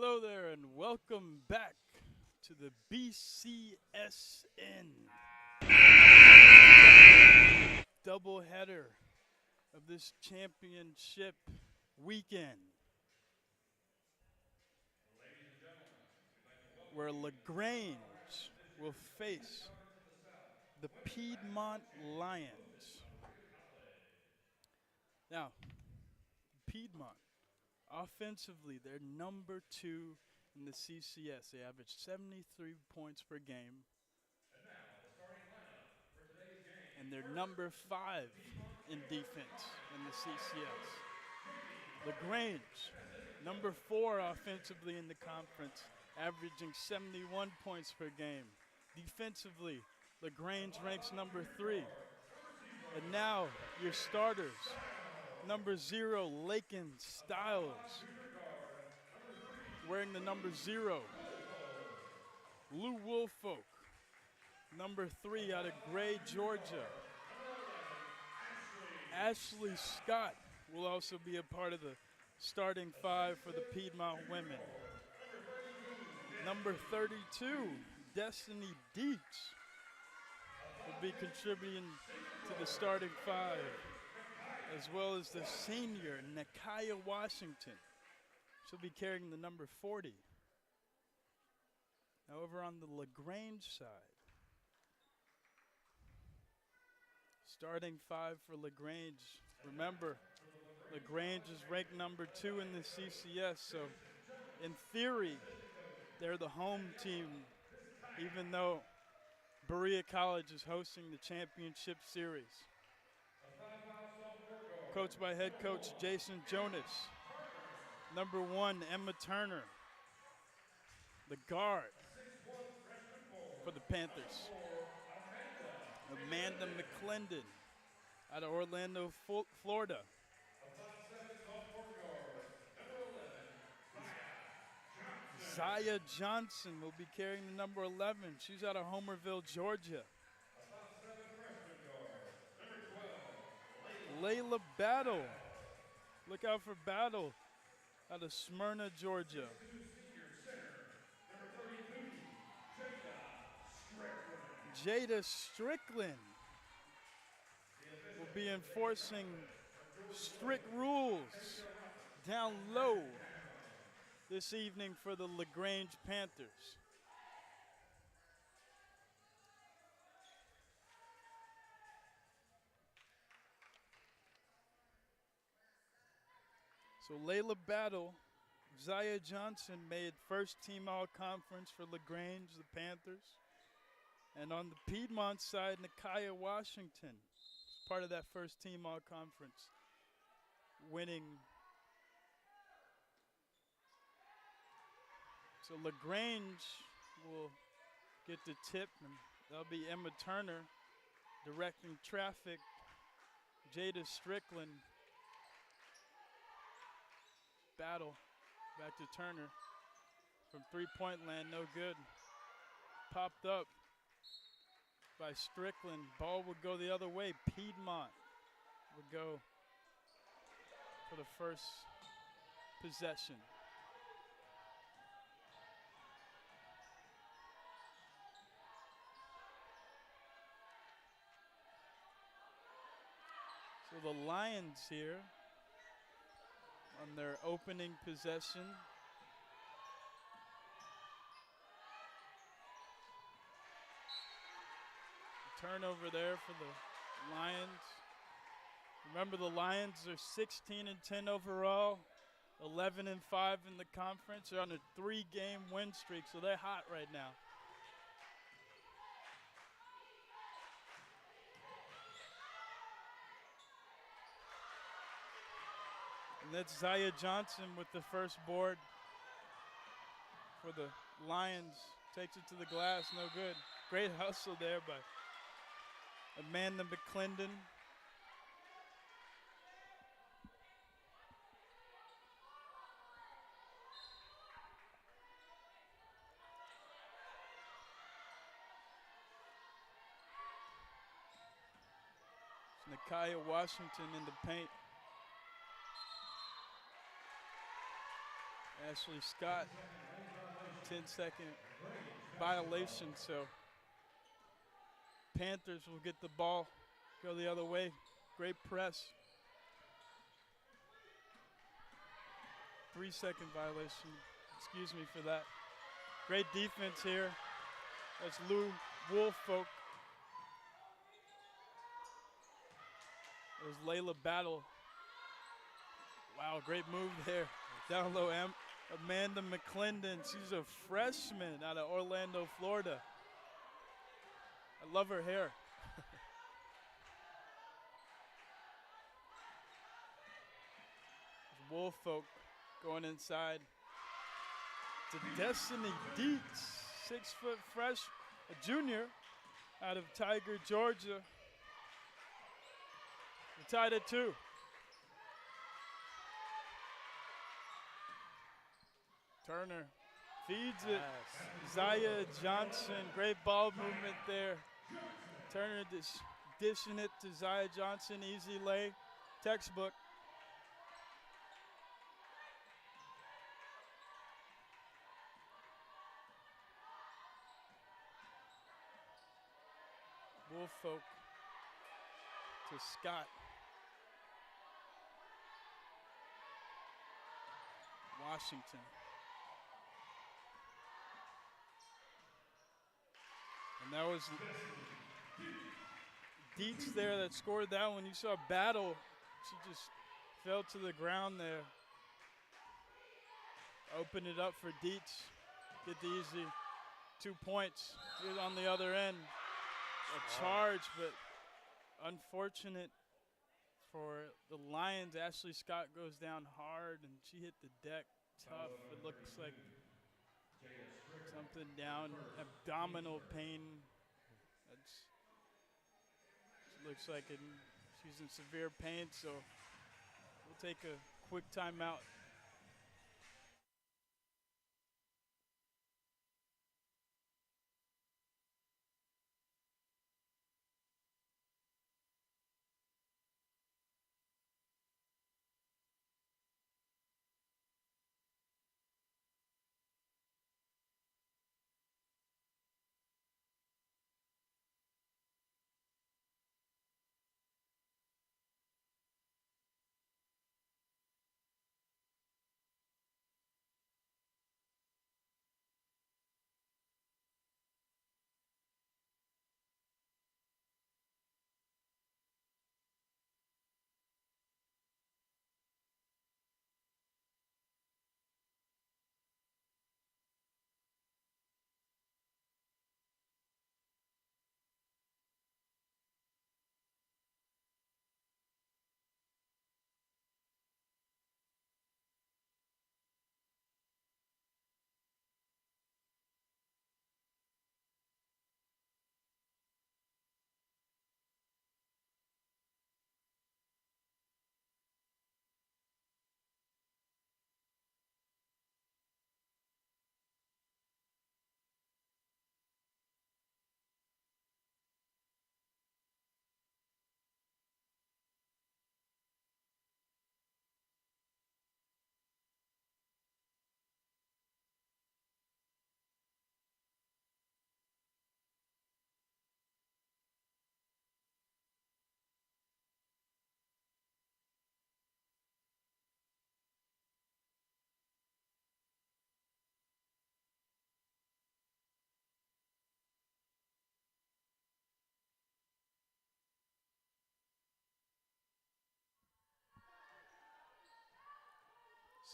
Hello there, and welcome back to the BCSN doubleheader of this championship weekend, where LaGrange will face the Piedmont Lions. Now, Piedmont, offensively, they're number 2 in the CCS. They average 73 points per game. And they're number 5 in defense in the CCS. LaGrange, number 4 offensively in the conference, averaging 71 points per game. Defensively, LaGrange ranks number 3. And now, your starters. Number 0, Lakin Styles, wearing the number 0. Lou Woolfolk, number 3 out of Gray, Georgia. Ashley Scott will also be a part of the starting 5 for the Piedmont women. Number 32, Destiny Deets, will be contributing to the starting 5, as well as the senior, Nakia Washington. She'll be carrying the number 40. Now over on the LaGrange side, starting 5 for LaGrange. Remember, LaGrange is ranked number 2 in the CCS, so in theory, they're the home team, even though Berea College is hosting the championship series. Coached by head coach Jason Jonas. Number 1, Emma Turner, the guard for the Panthers. Amanda McClendon out of Orlando, Florida. Zaya Johnson will be carrying the number 11. She's out of Homerville, Georgia. Layla Battle. Look out for Battle out of Smyrna, Georgia. Jada Strickland will be enforcing strict rules down low this evening for the LaGrange Panthers. So Layla Battle, Zaya Johnson made first team all-conference for LaGrange, the Panthers. And on the Piedmont side, Nakia Washington is part of that first team all-conference, winning. So LaGrange will get the tip, and that'll be Emma Turner directing traffic. Jada Strickland. Battle back to Turner from three-point land, no good. Popped up by Strickland. Ball would go the other way. Piedmont would go for the first possession. So the Lions here on their opening possession. Turnover there for the Lions. Remember, the Lions are 16-10 overall, 11-5 in the conference. They're on a 3-game win streak, so they're hot right now. And that's Zaya Johnson with the first board for the Lions. Takes it to the glass, no good. Great hustle there by Amanda McClendon. Nakia Washington in the paint. Ashley Scott, 10-second violation, so Panthers will get the ball, go the other way. Great press. 3-second violation. Excuse me for that. Great defense here. That's Lou Woolfolk. There's Layla Battle. Wow, great move there. Down low, Amanda McClendon. She's a freshman out of Orlando, Florida. I love her hair. Woolfolk going inside to Destiny Dietz, 6-foot fresh, a junior out of Tiger, Georgia. We're tied at 2. Turner feeds it. Zaya Johnson, great ball movement there. Turner dishing it to Zaya Johnson, easy lay, textbook. Woolfolk to Scott. Washington. And that was Dietz there that scored that one. You saw Battle. She just fell to the ground there. Open it up for Dietz. Get the easy 2 points. Get on the other end. A charge, but unfortunate for the Lions. Ashley Scott goes down hard, and she hit the deck tough. It looks like something down, abdominal pain. Looks like she's in severe pain, so we'll take a quick timeout.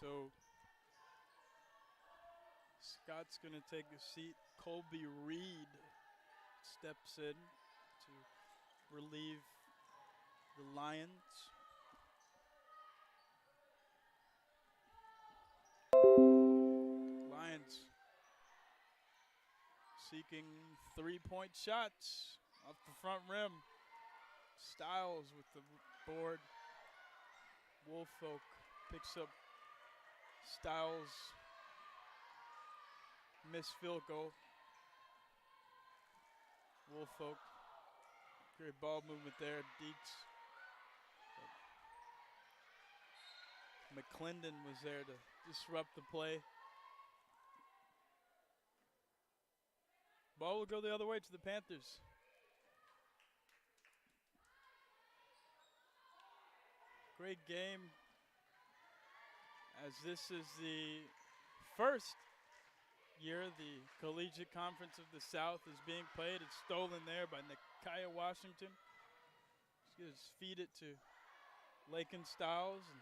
So Scott's going to take a seat. Colby Reed steps in to relieve the Lions. Lions seeking 3-point shots off the front rim. Styles with the board. Woolfolk picks up Styles' missed field goal. Woolfolk, great ball movement there. Dietz McClendon was there to disrupt the play. Ball will go the other way to the Panthers. Great game, as this is the first year the Collegiate Conference of the South is being played. It's stolen there by Nakia Washington. Just feed it to Lakin Styles. And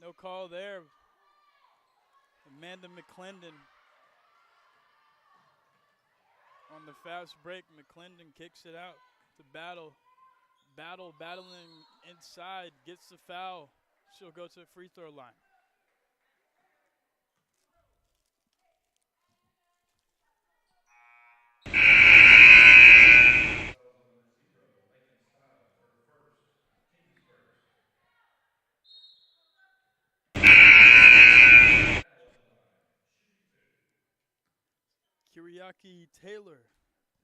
no call there. Amanda McClendon on the fast break. McClendon kicks it out to Battle. Battling inside, gets the foul. She'll go to the free throw line. Kyriaki Taylor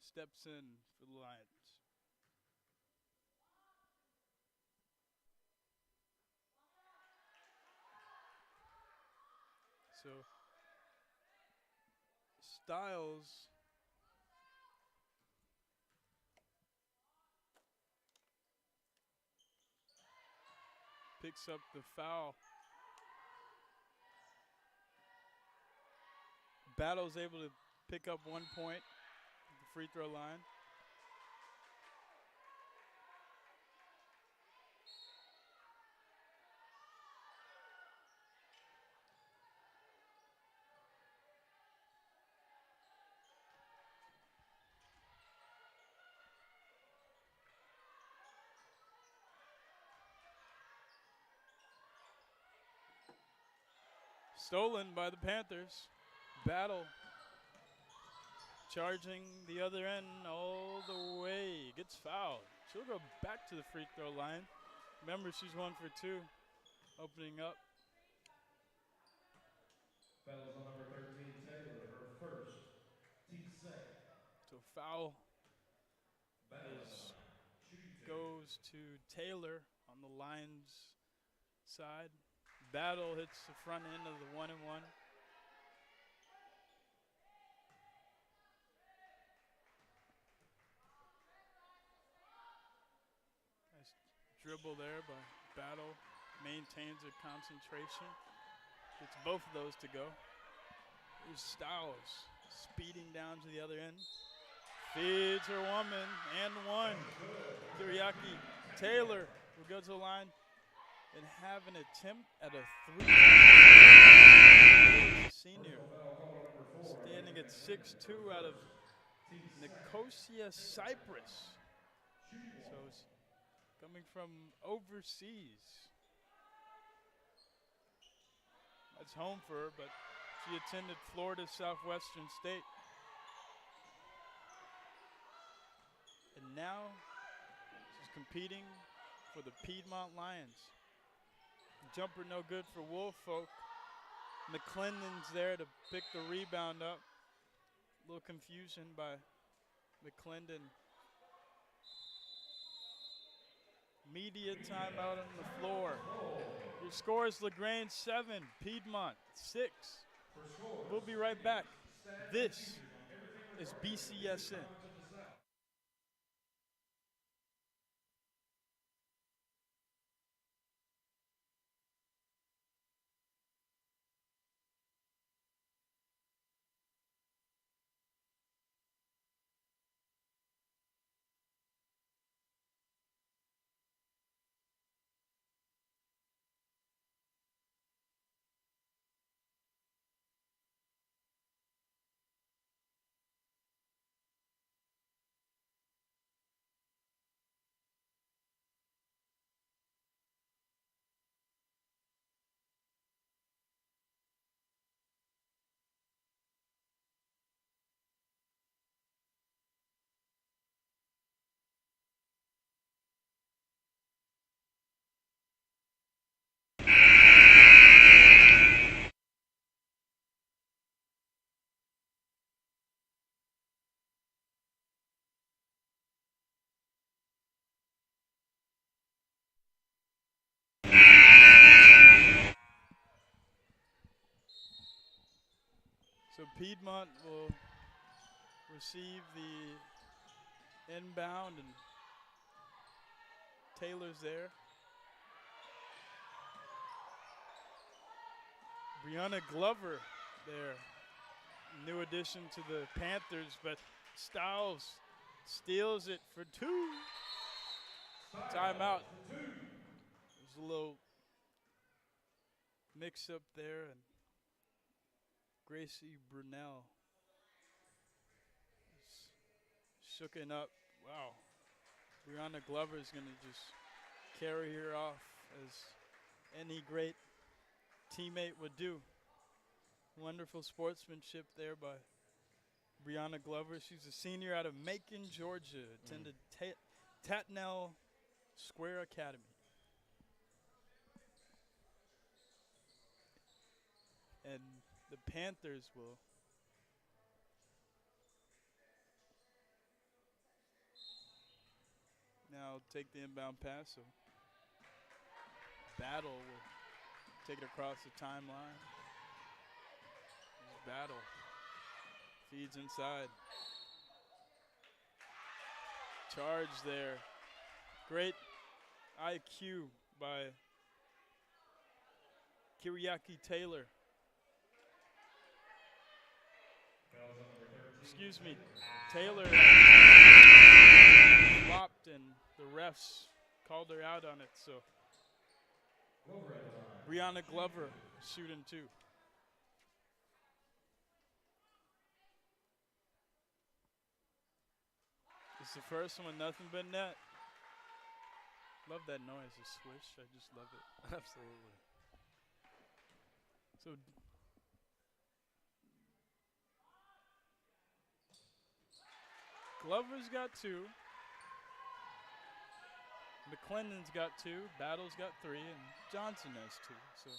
steps in for the Lions. So Styles picks up the foul. Battle's able to pick up 1 point at the free throw line. Stolen by the Panthers. Battle charging the other end all the way. Gets fouled. She'll go back to the free throw line. Remember, she's 1 for 2. Opening up. Fouls on number 13, Taylor, her first. So foul goes to Taylor on the Lions side. Battle hits the front end of the 1-and-1. Nice dribble there by Battle. Maintains her concentration. Gets both of those to go. Here's Styles speeding down to the other end. Feeds her woman and one. Kyriaki Taylor will go to the line and have an attempt at a three. Senior standing at 6'2" out of Nicosia, Cyprus. So it's coming from overseas. That's home for her, but she attended Florida Southwestern State. And now she's competing for the Piedmont Lions. Jumper no good for Woolfolk. McClendon's there to pick the rebound up. A little confusion by McClendon. Media timeout on the floor. Your score is LaGrange 7, Piedmont 6. We'll be right back. This is BCSN. So Piedmont will receive the inbound, and Taylor's there. Brianna Glover there, new addition to the Panthers, but Styles steals it for two. Timeout. There's a little mix-up there, and Gracie Brunel is shooken up. Wow. Brianna Glover is going to just carry her off as any great teammate would do. Wonderful sportsmanship there by Brianna Glover. She's a senior out of Macon, Georgia. Attended Tatnall Square Academy. And the Panthers will now take the inbound pass. So Battle will take it across the timeline. Battle feeds inside. Charge there. Great IQ by Kiriaki Taylor. Excuse me, Taylor flopped and the refs called her out on it. So Brianna Glover shooting two. It's the first one, nothing but net. Love that noise, the swish. I just love it. Absolutely. So Glover's got two. McClendon's got two. Battle's got three. And Johnson has two. So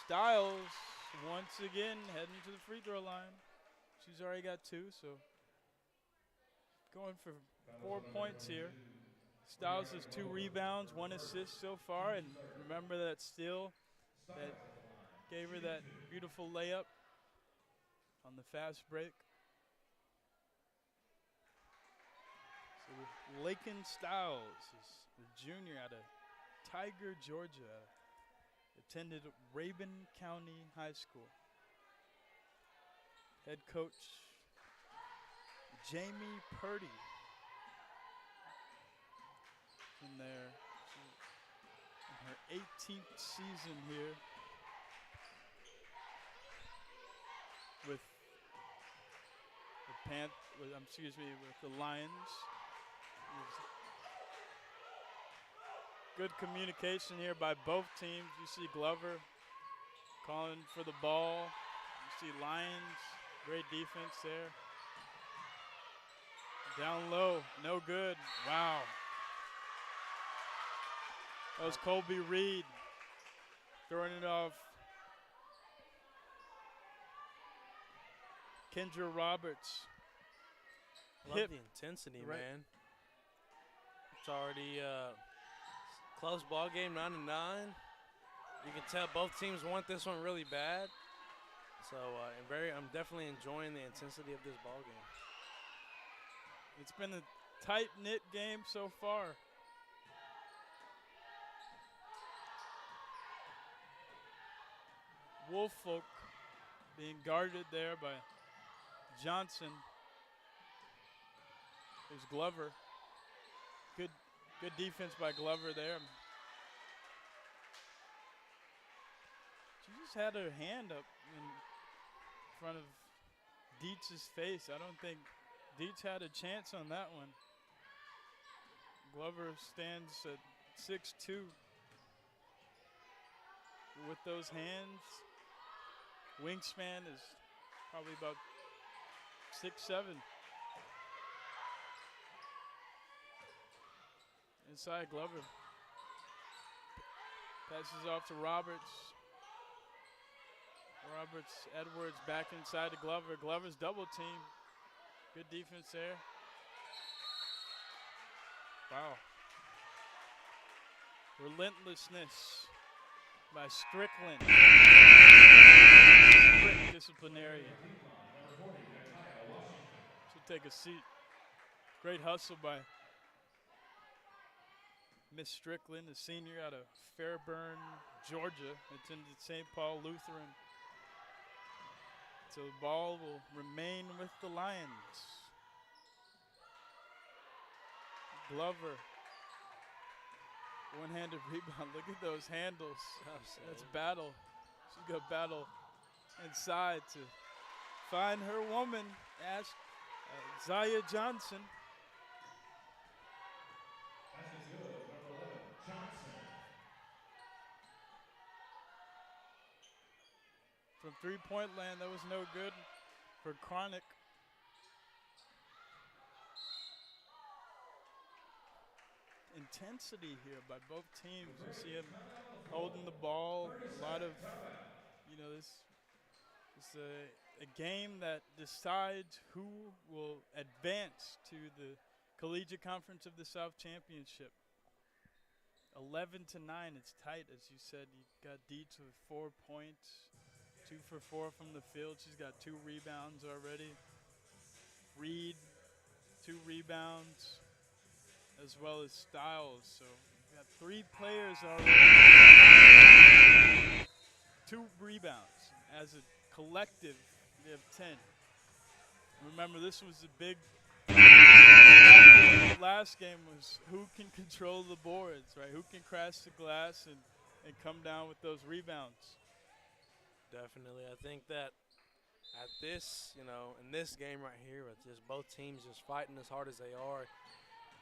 Styles once again heading to the free throw line. She's already got two. So going for 4 points here. Styles has 2 rebounds, 1 assist so far. And remember that steal that gave her that beautiful layup on the fast break. So Lakin Styles is a junior out of Tiger, Georgia. Attended Rabun County High School. Head coach Jamie Purdy in there. In her 18th season here with the Lions. Good communication here by both teams. You see Glover calling for the ball. You see Lions, great defense there. Down low, no good. Wow. That was Colby Reed throwing it off. Kendra Roberts. Love the intensity, right. Man. It's already close ball game, 9-9. You can tell both teams want this one really bad. So I'm definitely enjoying the intensity of this ball game. It's been a tight-knit game so far. Woolfolk being guarded there by Johnson. There's Glover. Good defense by Glover there. She just had her hand up in front of Dietz's face. I don't think Dietz had a chance on that one. Glover stands at 6'2". With those hands, wingspan is probably about 6'7". Inside Glover. Passes off to Roberts. Edwards back inside to Glover. Glover's double team. Good defense there. Wow. Relentlessness by Strickland. Strict disciplinarian. take a seat. Great hustle by Miss Strickland, a senior out of Fairburn, Georgia, attended St. Paul Lutheran. So the ball will remain with the Lions. Glover, one-handed rebound. Look at those handles. That's battle. She's got battle inside to find her woman, Zaya Johnson. That's good. Number 11, Johnson. From three-point land, that was no good for Chronic. Intensity here by both teams. You see him holding the ball. A lot of, this is a game that decides who will advance to the Collegiate Conference of the South Championship. 11-9, it's tight, as you said. You got Dietz with 4 points, 2 for 4 from the field. She's got 2 rebounds already. Reed, 2 rebounds, as well as Styles. So you've got 3 players already. 2 rebounds. As a collective, we have 10. Remember, this was a big last game was who can control the boards, right? Who can crash the glass and come down with those rebounds. Definitely. I think that at this, in this game right here, with just both teams just fighting as hard as they are,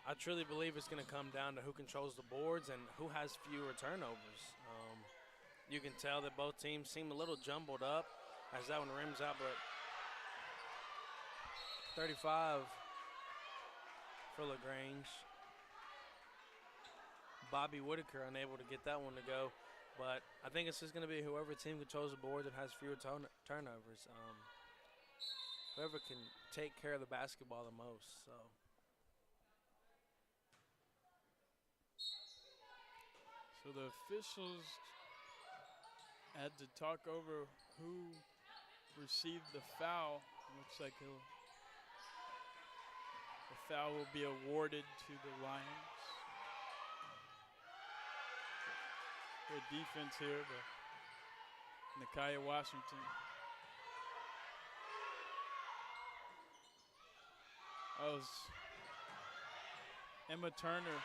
I truly believe it's going to come down to who controls the boards and who has fewer turnovers. You can tell that both teams seem a little jumbled up as that one rims out, but 35 for LaGrange. Bobby Whitaker unable to get that one to go, but I think it's just going to be whoever team controls the boards and has fewer turnovers. Whoever can take care of the basketball the most. So the officials had to talk over who received the foul. Looks like the foul will be awarded to the Lions. Good defense here by Nakia Washington. That was Emma Turner.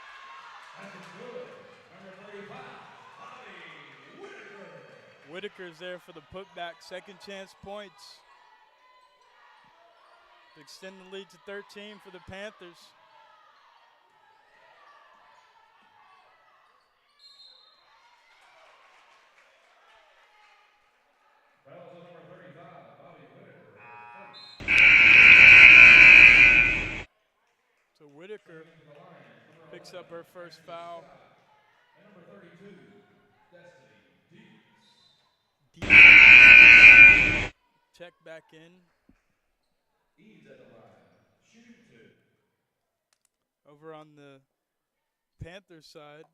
Number 35, Bobby Whitaker. Whitaker's there for the putback, second chance points. To extend the lead to 13 for the Panthers. Fouls on number 35, Bobby Whitaker. So Whitaker picks up her first foul. And number 32, Destiny Dietz. Check back in. Eads at the line, shooting 2. Over on the Panthers side,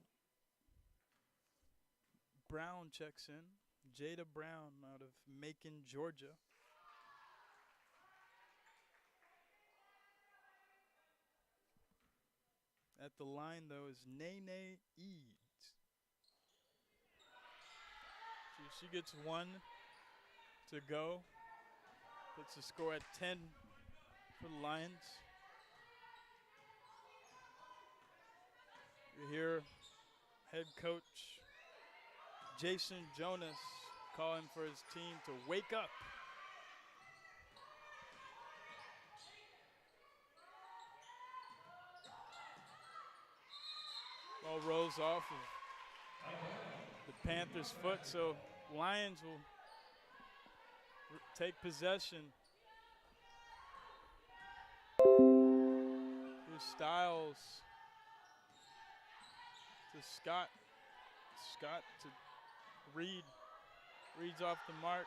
Brown checks in. Jada Brown out of Macon, Georgia. At the line, though, is Nene Eads. She gets 1 to go. Puts the score at 10 for the Lions. You hear head coach Jason Jonas calling for his team to wake up. Ball rolls off of the Panthers' foot, so Lions will take possession. Here's Styles to Scott. Scott to Reed. Reed's off the mark.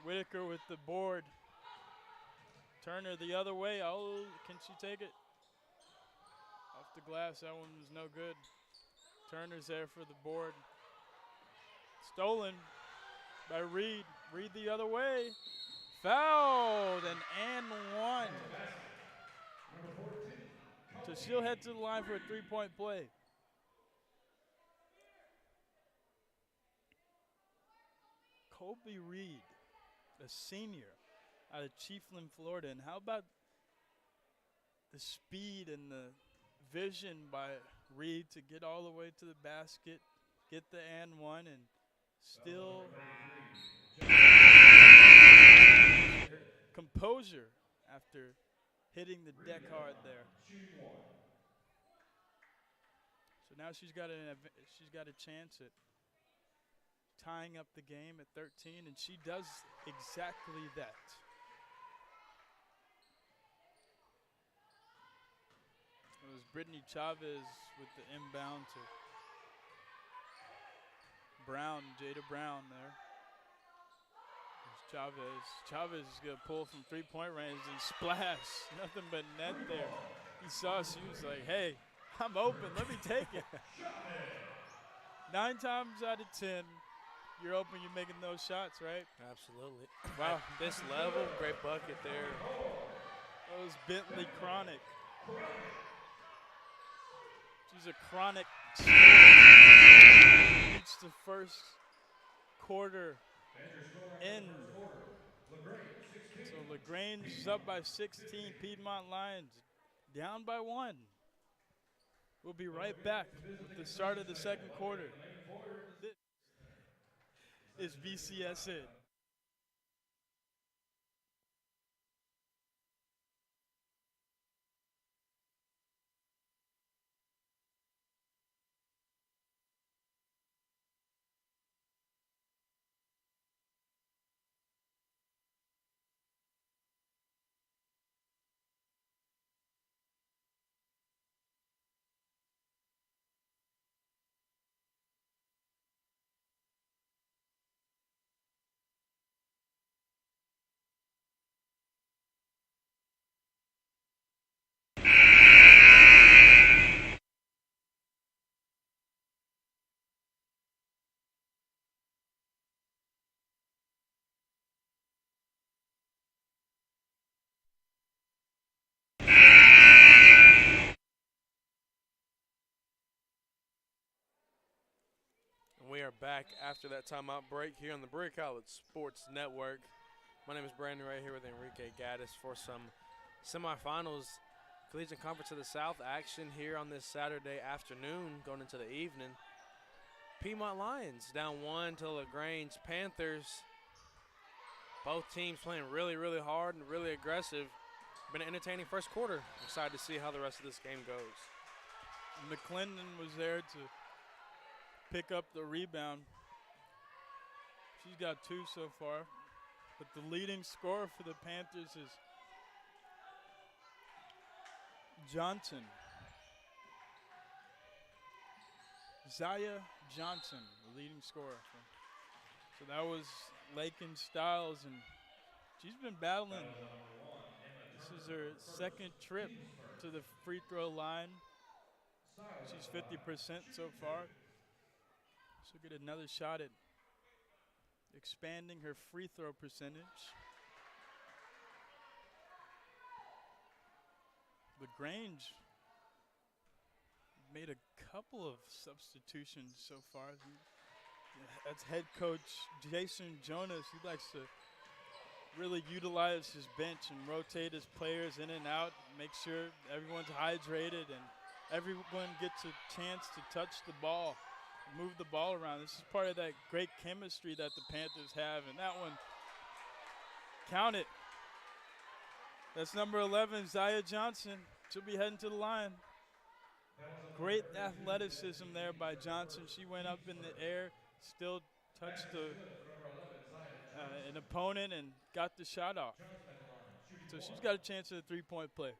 Whitaker with the board. Turner the other way. Oh, can she take it? Off the glass, that one was no good. Turner's there for the board. Stolen by Reed. Reed the other way. Fouled and one. Number 14, So she'll head to the line for a three-point play. Colby Reed, a senior out of Chiefland, Florida. And how about the speed and the vision by Reed to get all the way to the basket, get the and one, and still her composure after hitting the deck hard there. shooting one. So now she's got a chance at tying up the game at 13, and she does exactly that. It was Brittany Chavez with the inbound to Brown, Jada Brown there. There's Chavez. Chavez is going to pull from three-point range and splash. Nothing but net there. He saw she was like, hey, I'm open. Let me take it. 9 times out of 10, you're open, you're making those shots, right? Absolutely. Wow. At this level, great bucket there. That was Bentley Chronic. She's a chronic. Reached the first quarter end. So LaGrange is up by 16. Piedmont Lions down by 1. We'll be right back with the start of the second quarter. This is VCS in. We are back after that timeout break here on the Break College Sports Network. My name is Brandon, right here with Enrique Gaddis for some semifinals Collegiate Conference of the South action here on this Saturday afternoon going into the evening. Piedmont Lions down 1 to LaGrange Panthers. Both teams playing really, really hard and really aggressive. Been an entertaining first quarter. Excited to see how the rest of this game goes. McClendon was there to pick up the rebound. She's got 2 so far. But the leading scorer for the Panthers is Johnson. Zaya Johnson, the leading scorer. So that was Lakin Stiles, and she's been battling. This is her second trip to the free throw line. She's 50% so far. She'll get another shot at expanding her free throw percentage. LaGrange made a couple of substitutions so far. That's head coach Jason Jonas. He likes to really utilize his bench and rotate his players in and out, make sure everyone's hydrated and everyone gets a chance to touch the ball, move the ball around. This is part of that great chemistry that the Panthers have, and that one, count it. That's number 11, Zaya Johnson. She'll be heading to the line. Great athleticism there by Johnson. She went up in the air, still touched an opponent and got the shot off. So she's got a chance at a three-point play.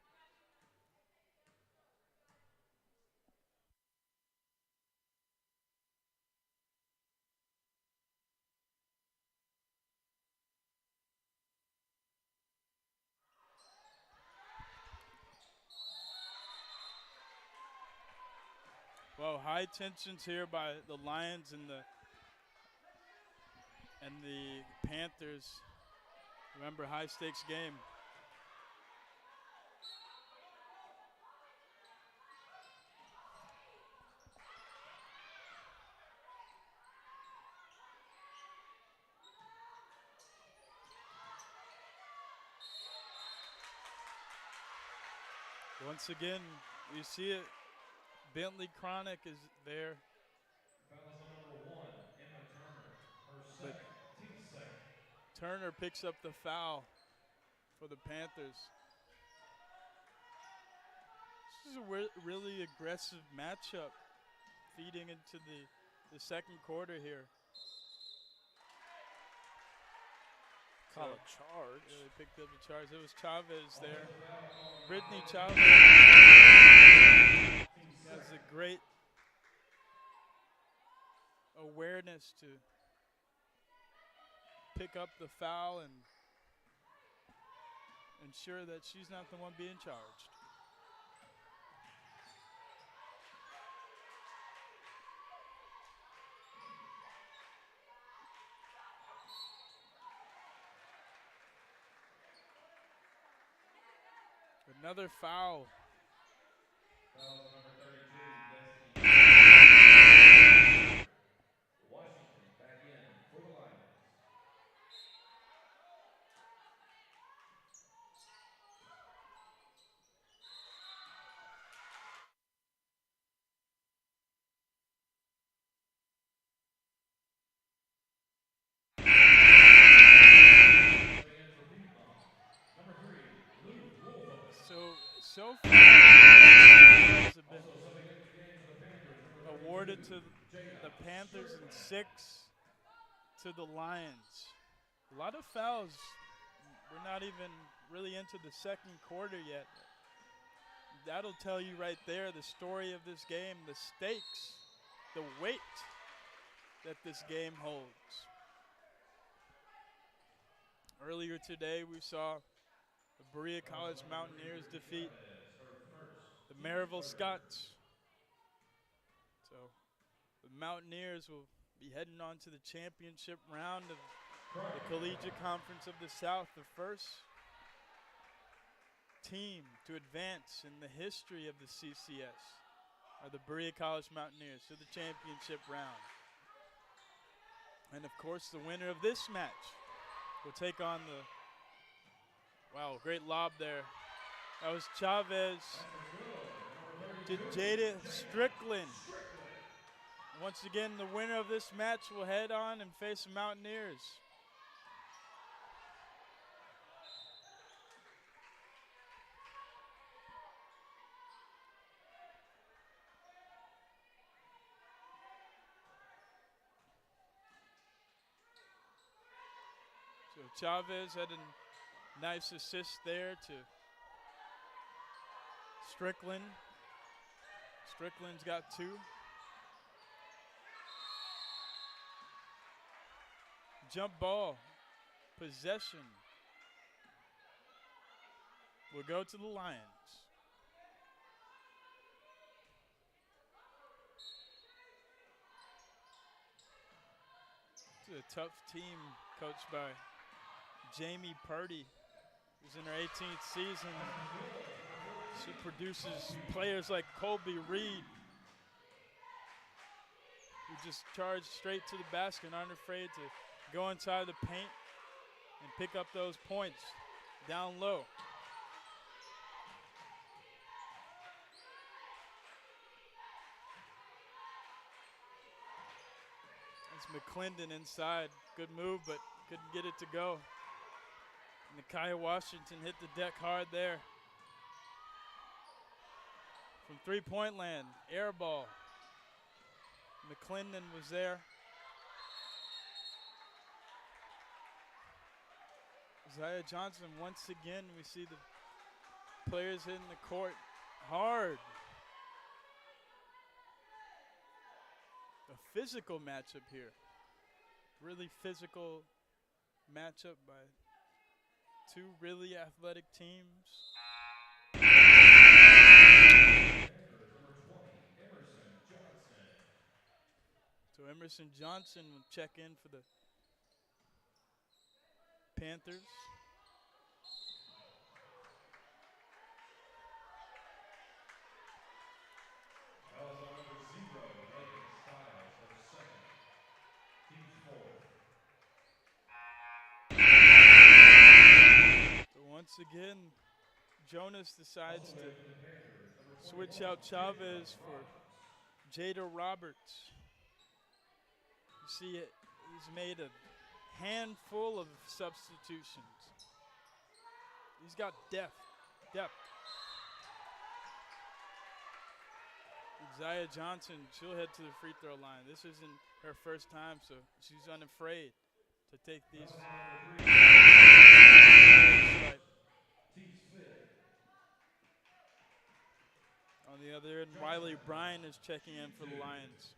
Well, high tensions here by the Lions and the Panthers. Remember, high stakes game. Once again, you see it. Bentley Chronic is there. Foul is on number 1, Emma Turner. Her But second, team second. Turner picks up the foul for the Panthers. This is a really aggressive matchup feeding into the second quarter here. Call a charge. Yeah, they picked up the charge. It was Chavez there. Offensive foul on Brittany Olive Chavez Team has a second. great awareness to pick up the foul and ensure that she's not the one being charged. Another foul. Foul is number 32, Destiny. Washington back in for the Lions. Coming in for Piedmont. Number 3, Lou Wolvo. So far, have been Also subbing into the game for the Panthers. Number 32, awarded to Jada the Panthers and Strickland. 6 to the Lions. A lot of fouls. We're not even really into the second quarter yet. That'll tell you right there the story of this game, the stakes, the weight that this game holds. Earlier today, we saw the Berea College Mountaineers defeat the Maryville Scots. So the Mountaineers will be heading on to the championship round of the Collegiate Conference of the South, the first team to advance in the history of the CCS are the Berea College Mountaineers to the championship round. And of course, the winner of this match will take on the, wow, great lob there. That was Chavez to Jada Strickland. Once again, the winner of this match will head on and face the Mountaineers. So Chavez had a nice assist there to Strickland. Strickland's got 2. Jump ball, possession will go to the Lions. It's a tough team coached by Jamie Purdy, who's in her 18th season. She produces players like Colby Reed, who just charge straight to the basket and aren't afraid to go inside the paint and pick up those points down low. It's McClendon inside. Good move, but couldn't get it to go. And Nakia Washington hit the deck hard there. From three-point land, air ball. McClendon was there. Isaiah Johnson, once again, we see the players hitting the court hard. A physical matchup here. Really physical matchup by 2 really athletic teams. Number 20, Emerson Johnson. So Emerson Johnson will check in for the Panthers. once again, Jonas decides Also to in for the Panthers, number switch 21, out Chavez Piedmont for Robbins. Jada Roberts. You see it, he's made a handful of substitutions. He's got depth. Zaya Johnson, she'll head to the free throw line. This isn't her first time, so she's unafraid to take these. On the other end, Riley Bryan is checking in for the Lions.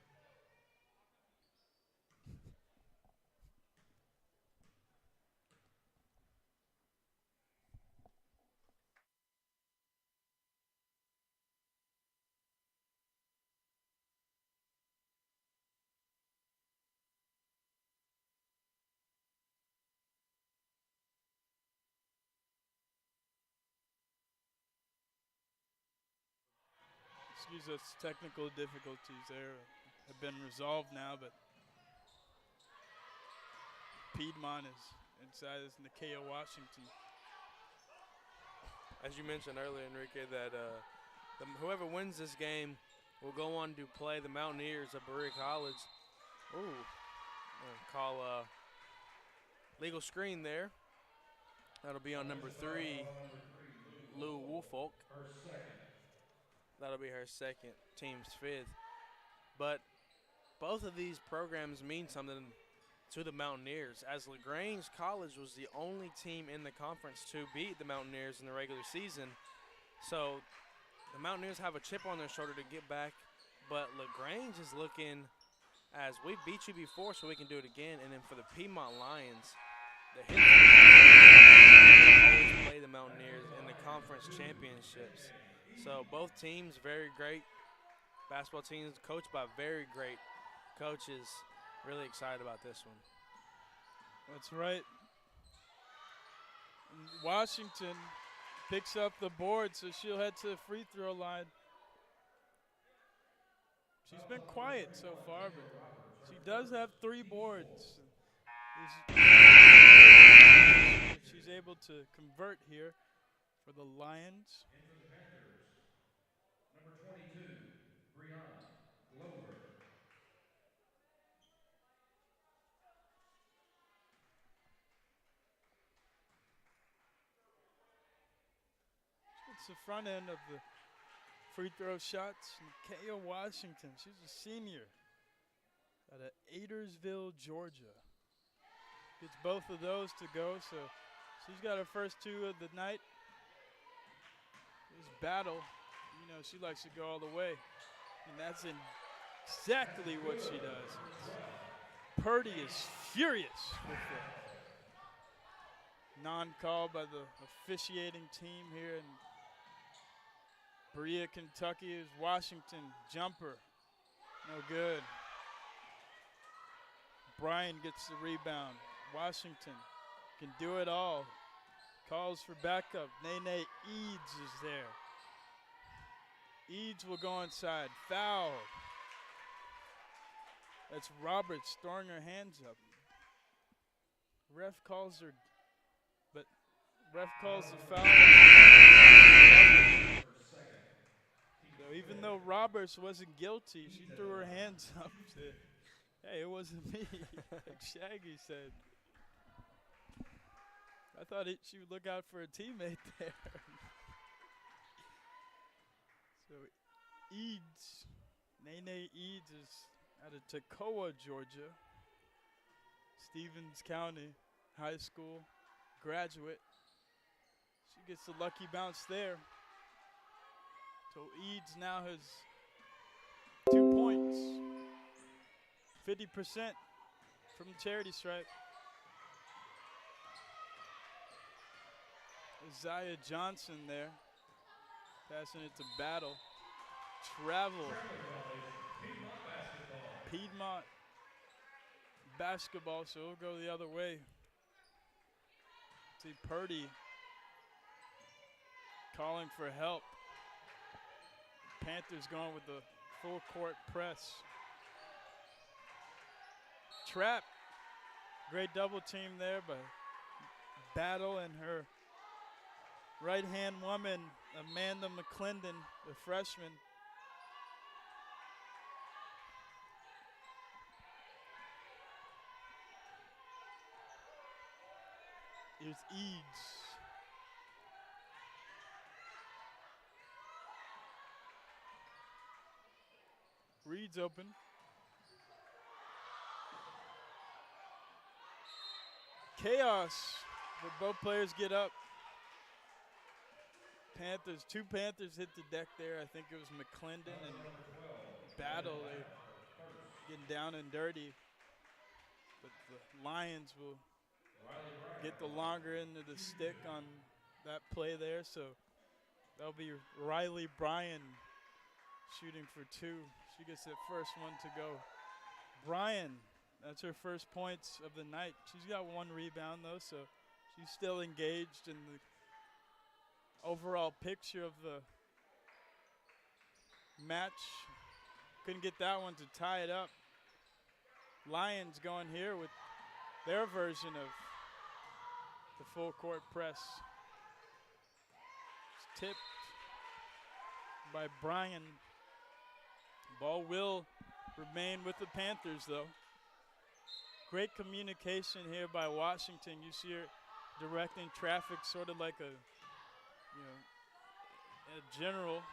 Excuse us, technical difficulties there have been resolved now, but Piedmont is inside as Nakia Washington. As you mentioned earlier, Enrique, that whoever wins this game will go on to play the Mountaineers of Berea College. Ooh, call legal screen there. That'll be on number 3, Lou Woolfolk. Her second. That'll be her second, team's 5th. But both of these programs mean something to the Mountaineers, as LaGrange College was the only team in the conference to beat the Mountaineers in the regular season. So the Mountaineers have a chip on their shoulder to get back, but LaGrange is looking as we beat you before, so we can do it again. And then for the Piedmont Lions, the always play the Mountaineers in the conference championships. So both teams, very great basketball teams, coached by very great coaches. Really excited about this one. That's right. And Washington picks up the board, so she'll head to the free throw line. She's been quiet so far, but she does have 3 boards. She's able to convert here for the Lions. And for the Panthers, number 22, Brianna Glover. It's the front end of the free throw shots. Nakia Washington, she's a senior out of Adersville, Georgia. Gets both of those to go, so she's got her first 2 of the night. This battle, you know, she likes to go all the way, and that's exactly what she does. Purdy is furious with the non-call by the officiating team here in Berea, Kentucky. Is Washington jumper, no good. Bryan gets the rebound. Washington can do it all. Calls for backup. Nene Eads is there. Eads will go inside. Foul. That's Roberts throwing her hands up. Ref calls her, but ref calls the foul. So even though Roberts wasn't guilty, she threw her hands up. Hey, it wasn't me, like Shaggy said. I thought she would look out for a teammate there. So Eads, Nene Eads is out of Toccoa, Georgia. Stevens County High School graduate. She gets the lucky bounce there. So Eads now has 2 points. 50% from the charity stripe. Isaiah Johnson there, passing it to Battle. Travel. Piedmont basketball, so it'll go the other way. See Purdy calling for help. Panthers going with the full court press. Trap. Great double team there by Battle and her right-hand woman, Amanda McClendon, the freshman. Here's Eads. Reed's open. Chaos, but both players get up. Panthers, 2 Panthers hit the deck there. I think it was McClendon and Battle. They're getting down and dirty. But the Lions will get the longer end of the stick on that play there. So that'll be Riley Bryan shooting for 2. She gets that first one to go. Bryan, that's her first points of the night. She's got 1 rebound though, so she's still engaged in the overall picture of the match. Couldn't get that one to tie it up. Lions going here with their version of the full court press. It's tipped by Bryan. Ball will remain with the Panthers though. Great communication here by Washington. You see her directing traffic sort of like a general.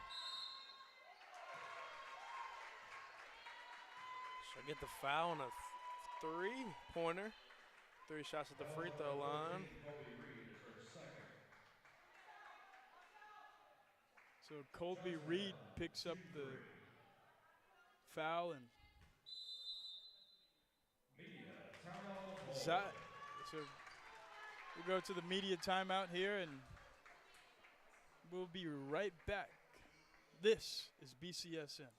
She'll get the foul on a 3-pointer. 3 shots at the free throw line. So Colby Reed picks up the foul, and so we'll go to the media timeout here, and we'll be right back. This is BCSN.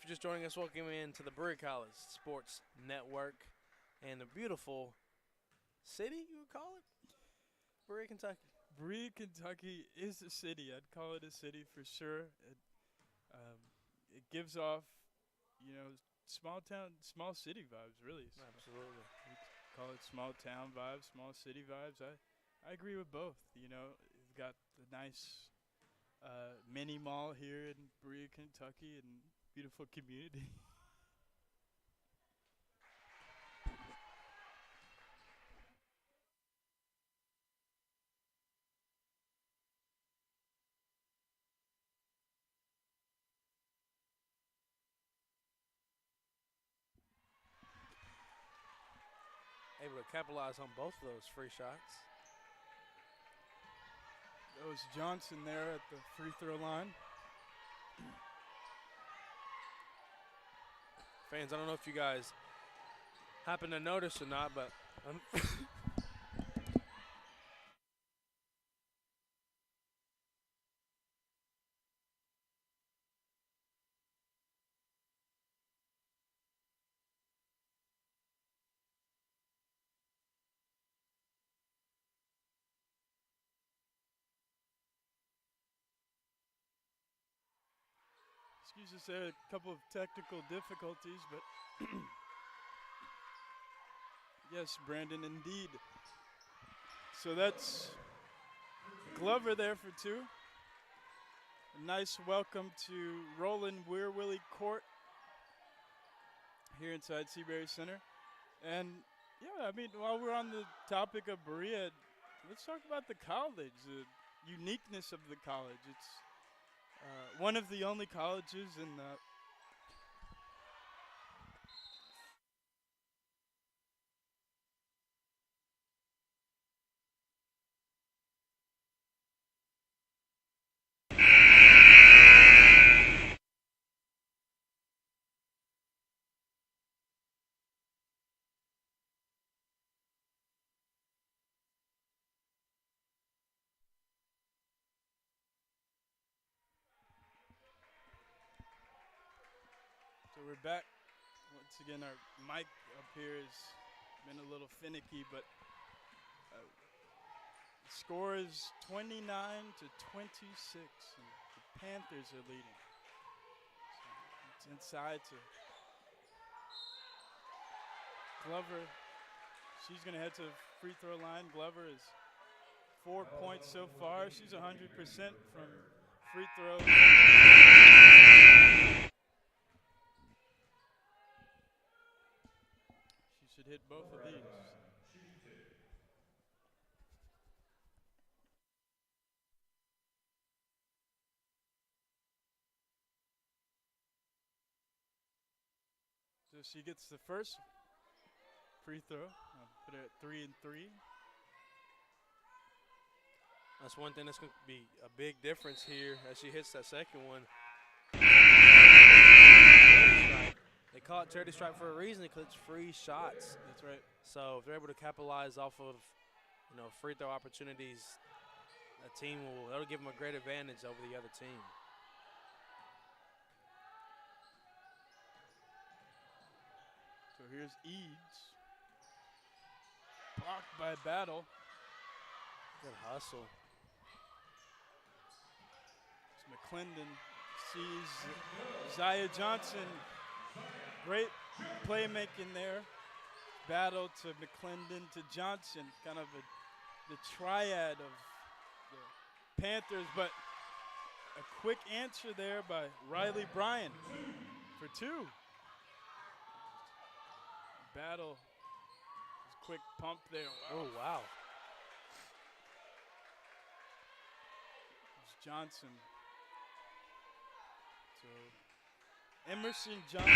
If you're just joining us, welcome into the Brewery College Sports Network and the beautiful city, you would call it? Brewery, Kentucky. Brewery, Kentucky is a city. I'd call it a city for sure. It gives off, small town, small city vibes, really. So Absolutely. call it small town vibes, small city vibes. I agree with both. You've got the nice mini mall here in Brewery, Kentucky, and beautiful community. Able to capitalize on both of those free shots. That was Johnson there at the free throw line. Fans, I don't know if you guys happen to notice or not, but Excuse us there, a couple of technical difficulties, but yes, Brandon, indeed. So that's Glover there for 2. A nice welcome to Roland Weir Willie Court here inside Seabury Center. And yeah, I mean, while we're on the topic of Berea, let's talk about the college, the uniqueness of the college. It's one of the only colleges in the So we're back. Once again, our mic up here has been a little finicky, but the score is 29 to 26, and the Panthers are leading. So it's inside to Glover. She's going to head to the free throw line. Glover is 4 points so far. She's 100% from free throw. Should hit both of these. So she gets the first free throw. I'll put her at 3 and 3. That's one thing that's going to be a big difference here as she hits that second one. They call it charity stripe for a reason because it's free shots. That's right. So if they're able to capitalize off of, free throw opportunities, that'll give them a great advantage over the other team. So here's Eads. Blocked by Battle. Good hustle. So McClendon sees Zaya Johnson. Great playmaking there. Battle to McClendon to Johnson. Kind of the triad of the Panthers, but a quick answer there by Riley Bryan for 2. Battle. Quick pump there. Oh, wow. It's Johnson. So Emerson Johnson,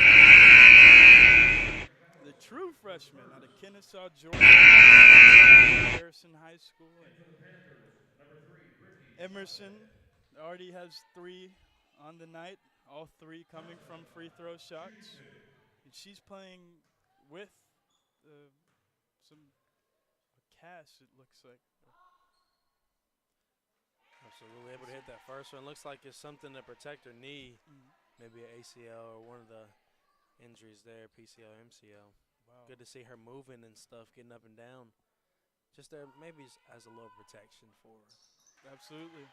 the true freshman out of Kennesaw, Georgia, Harrison High School. Emerson already has 3 on the night, all 3 coming from free throw shots. And she's playing with a cast, it looks like. Absolutely able to hit that first one. Looks like it's something to protect her knee. Maybe an ACL or one of the injuries there, PCL, MCL. Wow. Good to see her moving and stuff, getting up and down. Just there, maybe as a little protection for her. Absolutely.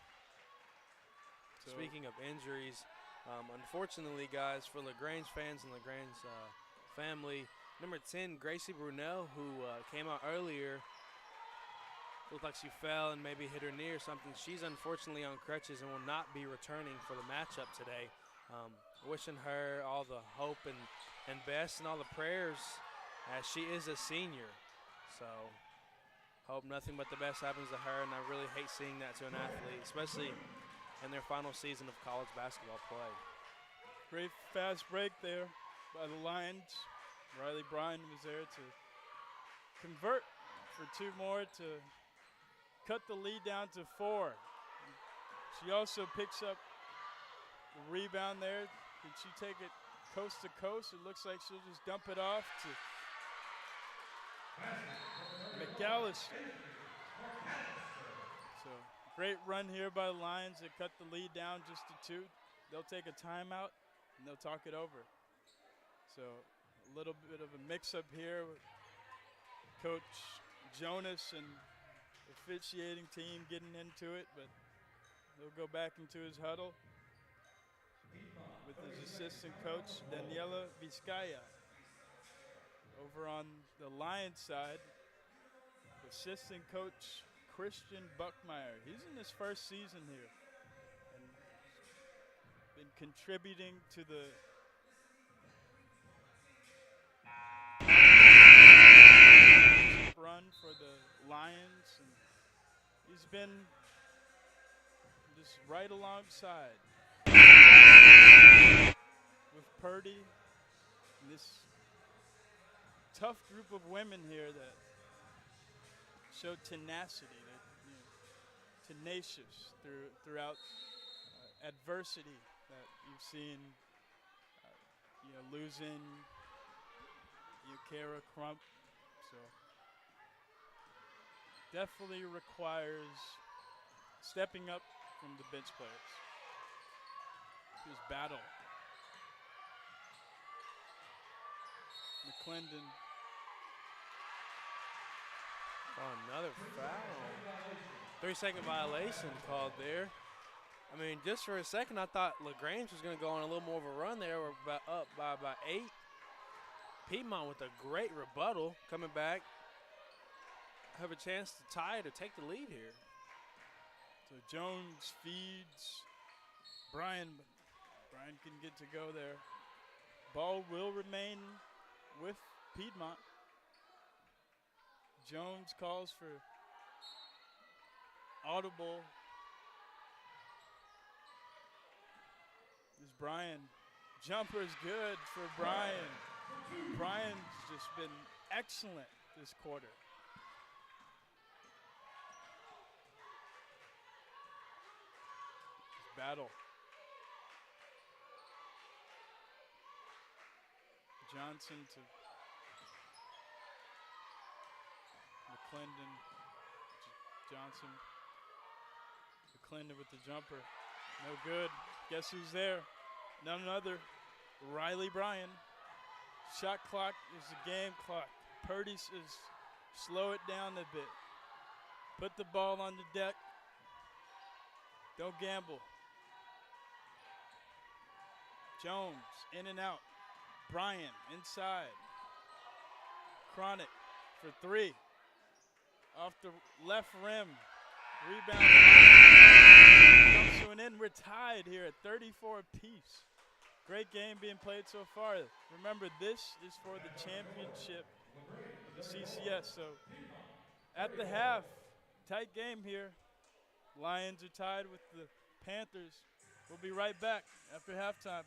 So speaking of injuries, unfortunately, guys, for LaGrange fans and LaGrange family, number 10, Gracie Brunel, who came out earlier, looked like she fell and maybe hit her knee or something. She's unfortunately on crutches and will not be returning for the matchup today. Wishing her all the hope and best and all the prayers as she is a senior. So hope nothing but the best happens to her, and I really hate seeing that to an athlete, especially in their final season of college basketball play. Great fast break there by the Lions. Riley Bryan was there to convert for 2 more to cut the lead down to 4. She also picks up the rebound there. Can she take it coast to coast? It looks like she'll just dump it off to McAllister. So great run here by the Lions. They cut the lead down just to 2. They'll take a timeout and they'll talk it over. So a little bit of a mix-up here with Coach Jonas and officiating team getting into it, but he'll go back into his huddle with his assistant coach, Daniela Vizcaya. Over on the Lions side, assistant coach Christian Buckmeyer. He's in his first season here and been contributing to the run for the Lions, and he's been just right alongside with Purdy and this tough group of women here that show tenacity, that tenacious throughout adversity that you've seen. Losing Kara Crump, so definitely requires stepping up from the bench players. Here's Battle. McClendon. Oh, another foul. 3-second violation called there. I mean, just for a second, I thought LaGrange was going to go on a little more of a run there. We're up by about 8. Piedmont with a great rebuttal coming back. Have a chance to tie it or take the lead here. So Jones feeds Brian, but Brian can get to go there. Ball will remain with Piedmont. Jones calls for audible. Is Brian. Jumper's good for Brian. Brian's just been excellent this quarter. Battle. Johnson to McClendon. Johnson. McClendon with the jumper. No good. Guess who's there? None other. Riley Bryan. Shot clock is the game clock. Purdy says slow it down a bit. Put the ball on the deck. Don't gamble. Jones in and out. Bryan inside. Chronic for 3. Off the left rim. Rebound. Comes to an end. We're tied here at 34 apiece. Great game being played so far. Remember, this is for the championship of the CCS. So at the half, tight game here. Lions are tied with the Panthers. We'll be right back after halftime.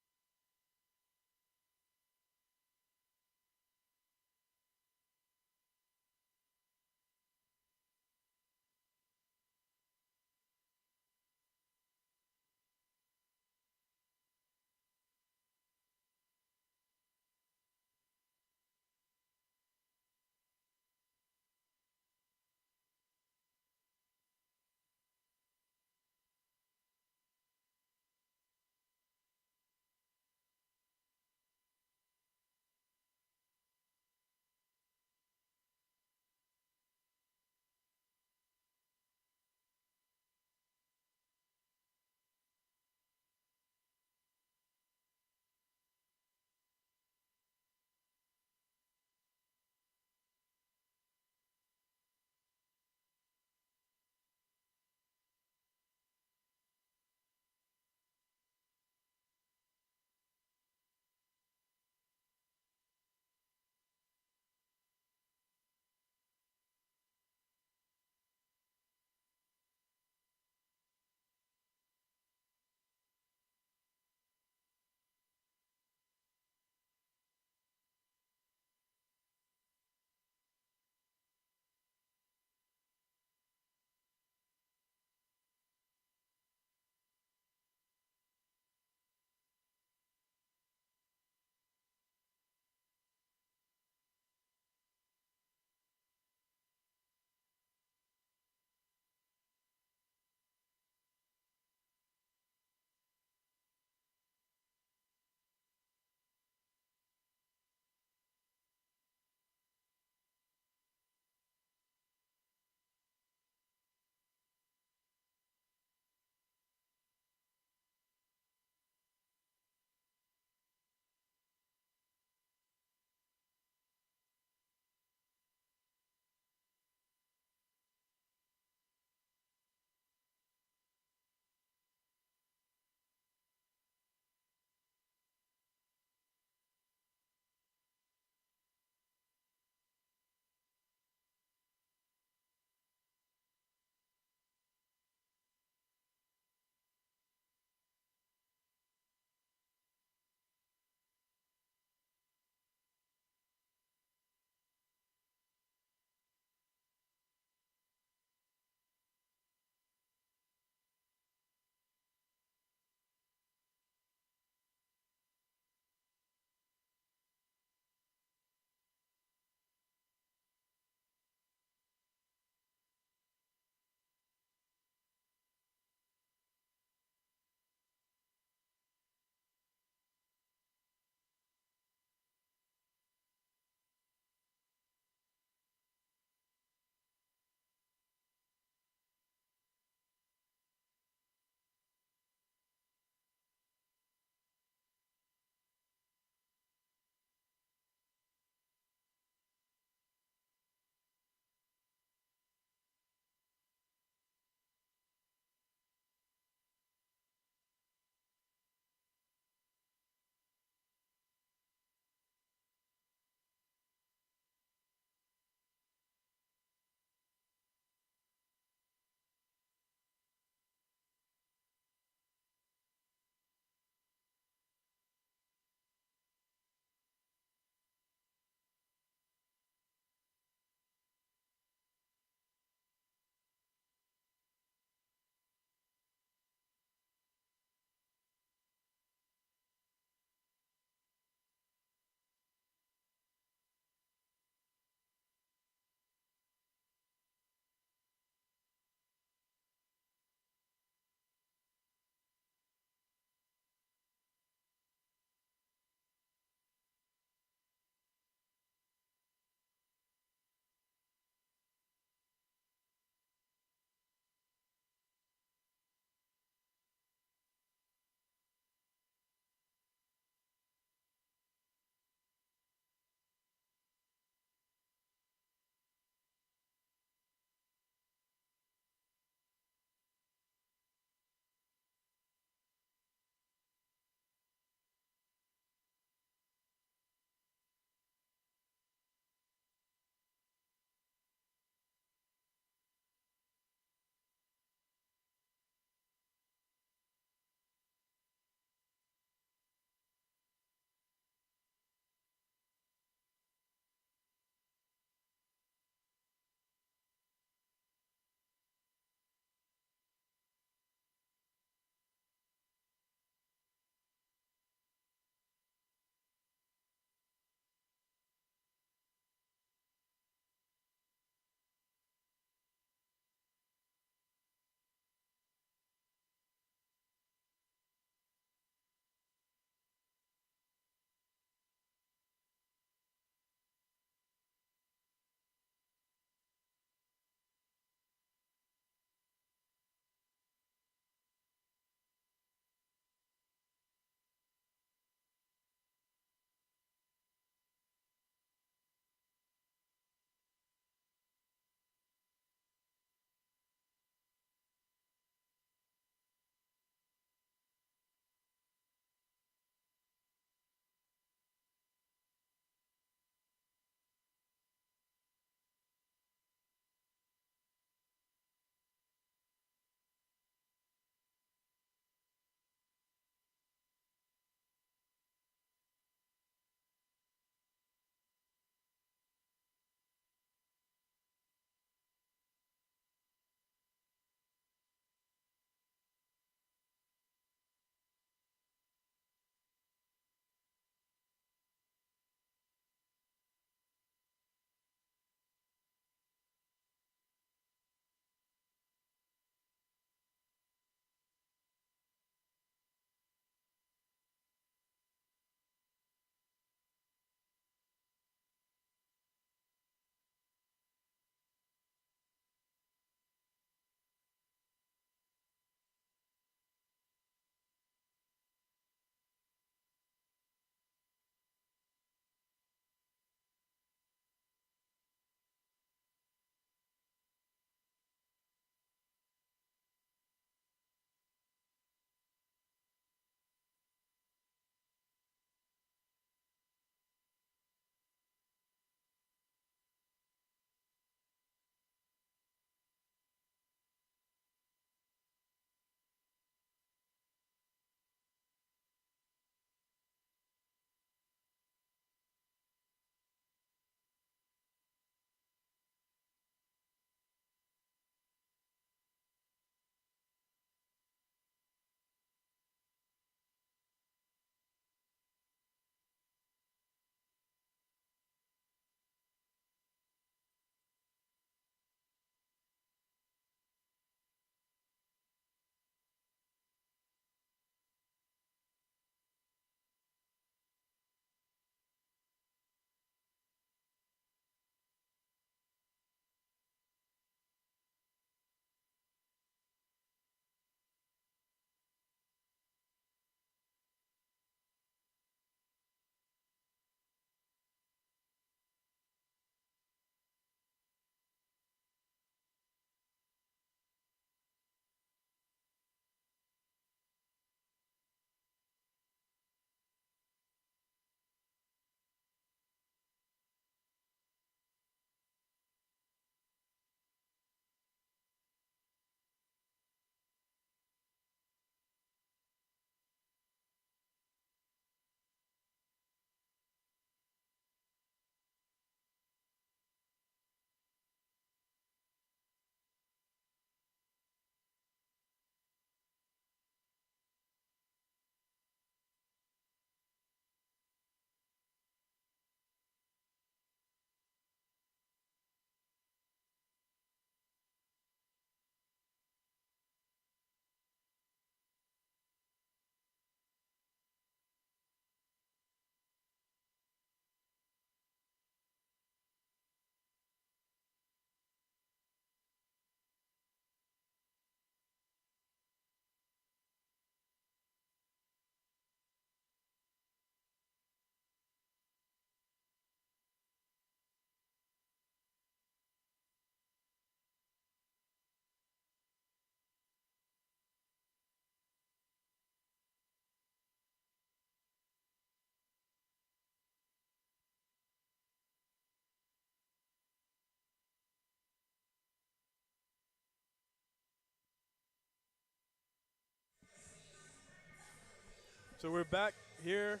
So we're back here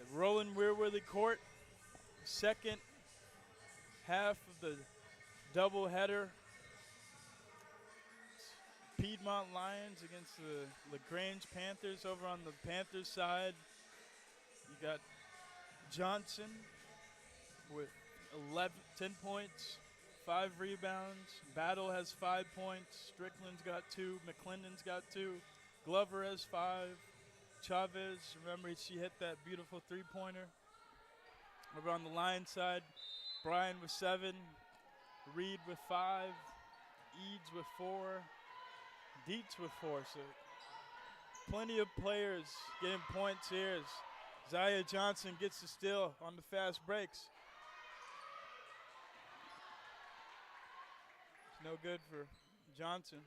at Roland Weirworthy Court. Second half of the doubleheader. Piedmont Lions against the LaGrange Panthers. Over on the Panthers side, you got Johnson with 10 points, 5 rebounds. Battle has 5 points. Strickland's got 2. McClendon's got 2. Glover has 5. Chavez, remember she hit that beautiful three-pointer. Over on the Lions side, Bryan with 7. Reed with 5. Eads with 4. Dietz with 4. So plenty of players getting points here as Zaya Johnson gets the steal on the fast breaks. It's no good for Johnson.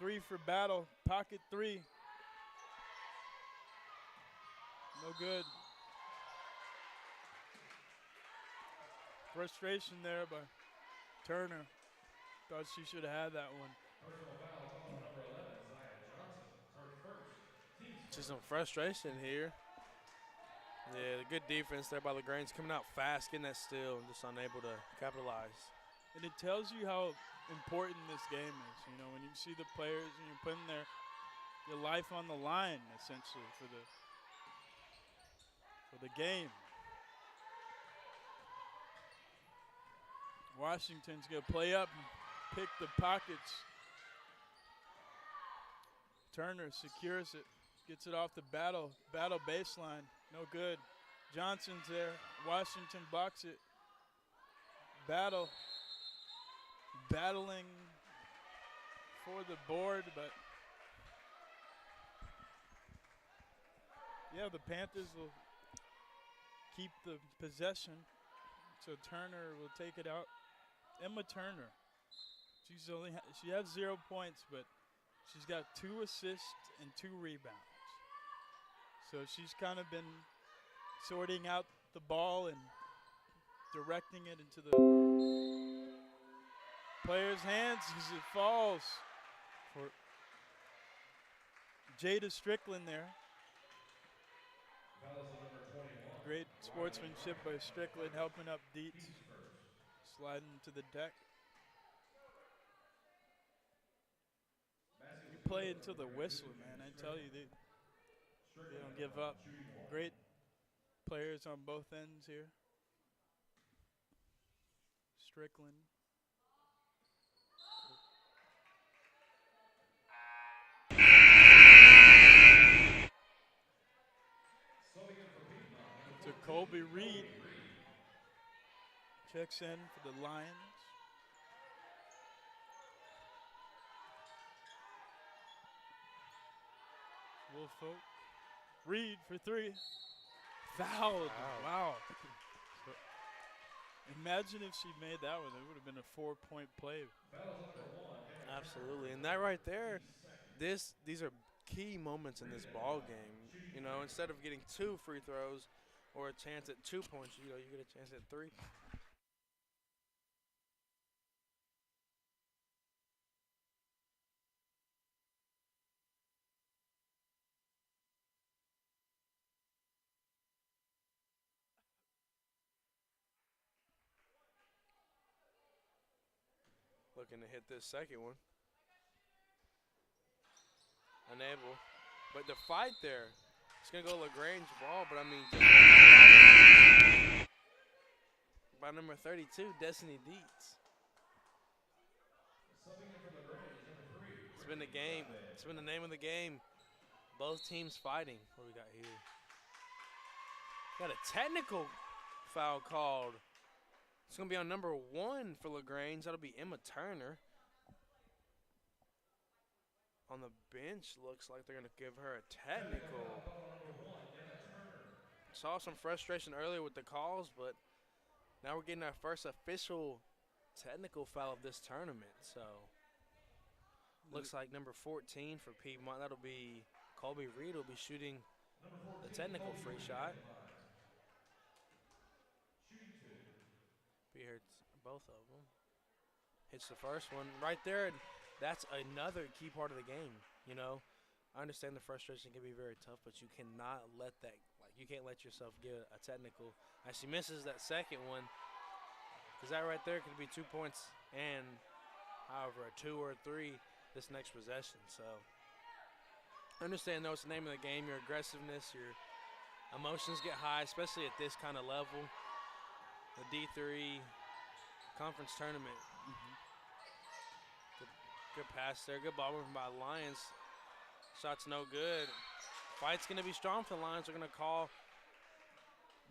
3 for Battle, pocket 3. No good. Frustration there by Turner. Thought she should have had that one. Personal foul called on number 11, Zaya Johnson. Her first. Team's Just some frustration here. Yeah, the good defense there by LaGrange, coming out fast, getting that steal, and just unable to capitalize. And it tells you how important this game is. You know, when you see the players and you're putting your life on the line, essentially, for the game. Washington's going to play up and pick the pockets. Turner secures it, gets it off the Battle baseline. No good. Johnson's there. Washington blocks it. Battle battling for the board, but yeah, the Panthers will keep the possession. So Turner will take it out. Emma Turner. She has 0 points, but she's got 2 assists and 2 rebounds. So she's kind of been sorting out the ball and directing it into the player's hands as it falls for Jada Strickland there. fouls on number 21. Great sportsmanship by Strickland, helping up Dietz, Team's first. sliding to the deck. Basket You was play good until for the LaGrange whistle, and man. I Strickland. tell you, they Strickland don't give up. shooting 1. Great players on both ends here. Strickland. Subbing in for Piedmont, number To 14, Colby Reed. Reed. Checks in for the Lions. Woolfolk. Reed for 3. Fouled. Wow. So imagine if she made that one. It would have been a 4-point play. Fouls on number 1. Emma Absolutely, Turner. and that right there, Second. these are key moments in this ball game. You know, instead of getting 2 free throws or a chance at 2 points, you get a chance at 3. Looking to hit this second one. Unable. But the fight there, it's going to go LaGrange ball, but I mean, by number 32, Destiny Dietz. Subbing in for LaGrange, number 3. It's been the game. It's been the name of the game. Both teams fighting. What do we got here? Got a technical foul called. It's going to be on number 1 for LaGrange. That'll be Emma Turner. On the bench, looks like they're going to give her a technical. Saw some frustration earlier with the calls, but now we're getting our first official technical foul of this tournament. So looks like number 14 for Piedmont. That'll be Colby Reed will be shooting the technical free shot. Be here, both of them. Hits the first one right there. And that's another key part of the game. You know, I understand the frustration can be very tough, but you cannot let that, like, you can't let yourself get a technical. As she misses that second one, because that right there could be 2 points and, however, a 2 or a 3 this next possession. So, I understand, though, it's the name of the game, your aggressiveness, your emotions get high, especially at this kind of level. The D3 conference tournament. Good pass there. Good ball movement by the Lions. Shot's no good. Fight's going to be strong for the Lions. They're going to call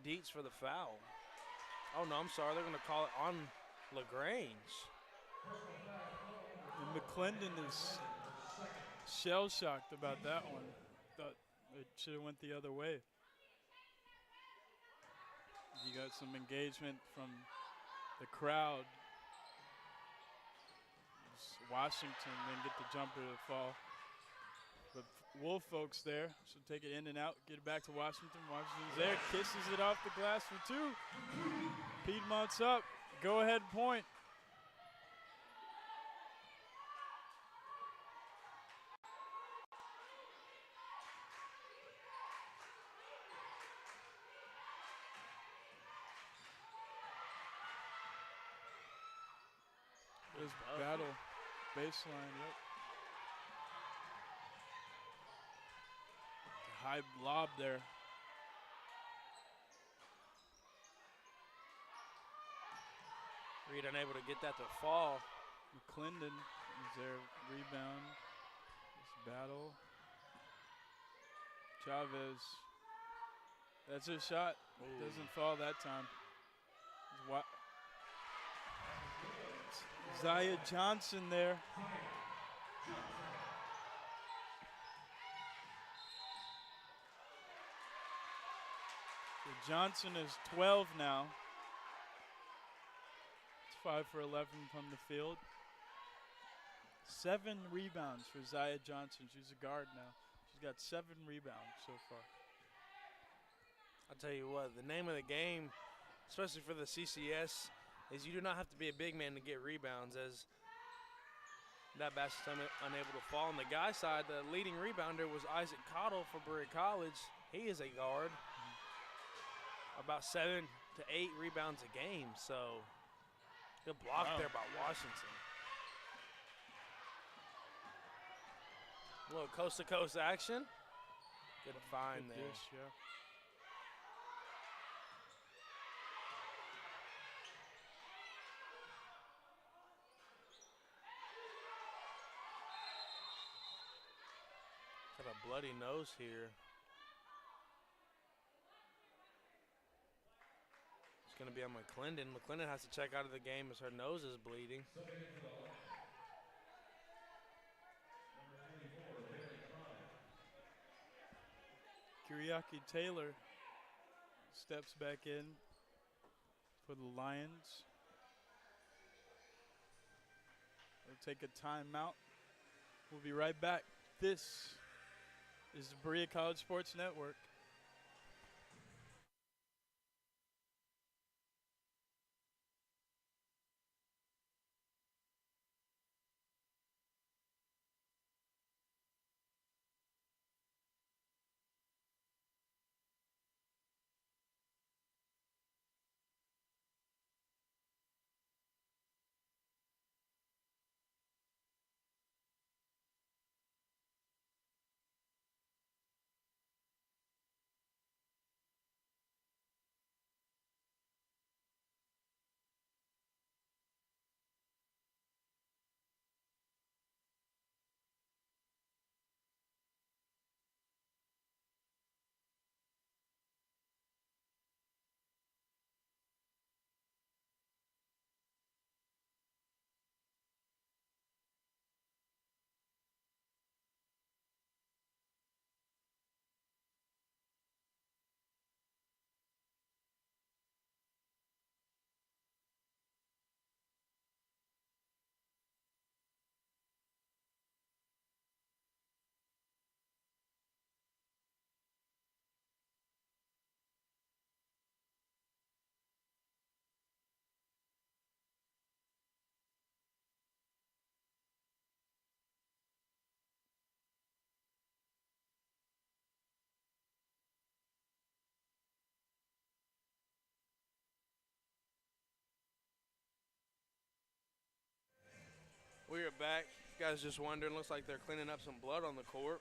Dietz for the foul. Oh, no, I'm sorry. They're going to call it on LaGrange. And McClendon is shell-shocked about that one. Thought it should have went the other way. You got some engagement from the crowd. Washington didn't get the jumper to fall. But Wolf folks there, so take it in and out, get it back to Washington. Washington's there, kisses it off the glass for 2. Piedmont's up, go ahead point. There's battle, baseline, yep. High lob there. Reed unable to get that to fall. McClendon is there, rebound. This battle. Chavez. That's his shot. Ooh. Doesn't fall that time. Zaya Johnson there. So Johnson is 12 now. It's 5 for 11 from the field. 7 rebounds for Zaya Johnson. She's a guard now. She's got 7 rebounds so far. I'll tell you what, the name of the game, especially for the CCS, is you do not have to be a big man to get rebounds, as that basket's unable to fall. On the guy side, the leading rebounder was Isaac Cottle for Berea College. He is a guard. About 7 to 8 rebounds a game, so good block there by Washington. A little coast-to-coast action. Good find there. Dish, yeah. Got a bloody nose here. It's going to be on McClendon. McClendon has to check out of the game as her nose is bleeding. Kiriaki Taylor steps back in for the Lions. They'll take a timeout. We'll be right back. This is the Berea College Sports Network. it back. You guys just wondering, looks like they're cleaning up some blood on the court.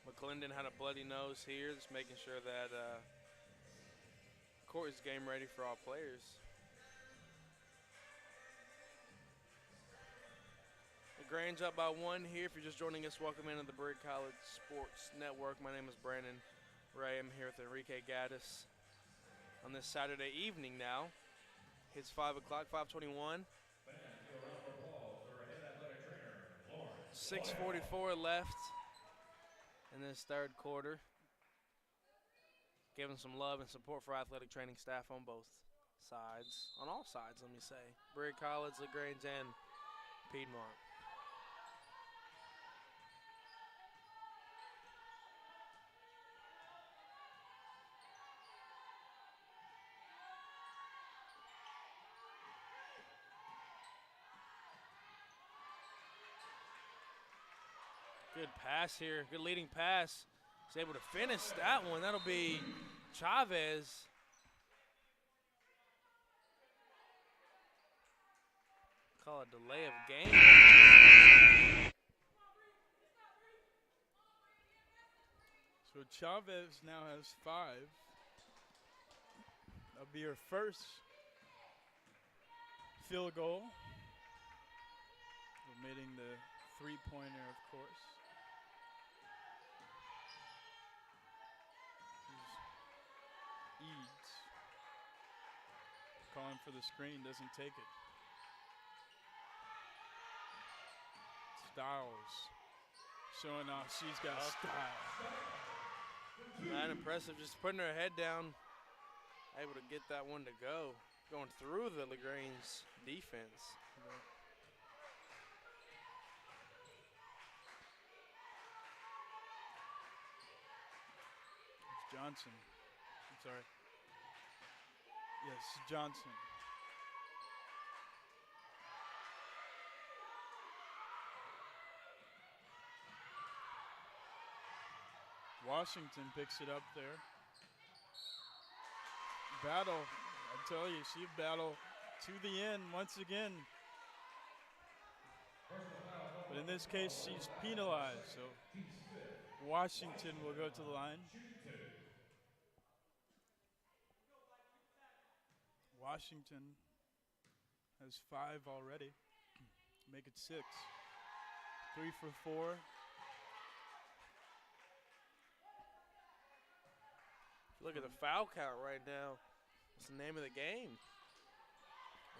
McClendon had a bloody nose here, just making sure that court is game ready for all players. LaGrange up by 1 here. If you're just joining us, welcome into the Brigg College Sports Network. My name is Brandon Ray. I'm here with Enrique Gaddis on this Saturday evening now. It's 5 o'clock, 5:21. Fans, give a round of applause for our head athletic trainer, Lawrence. 6:44 left in this third quarter. Giving some love and support for athletic training staff on both sides, on all sides, let me say. Brigg College, LaGrange, and Piedmont. Good pass here, good leading pass. He's able to finish that one. That'll be Chavez. Call a delay of game. So Chavez now has 5. That'll be her first field goal. Omitting the three-pointer, of course. Eads. Calling for the screen, doesn't take it. Styles showing off she's got style. Not impressive, just putting her head down, able to get that one to go. Going through the LaGrange defense. It's Johnson. I'm sorry. Yes, Johnson. Washington picks it up there. Battle, I tell you, she battle to the end once again. But in this case, she's penalized, so Washington will go to the line. Washington has 5 already. Make it 6. 3 for 4. Look at the foul count right now. It's the name of the game.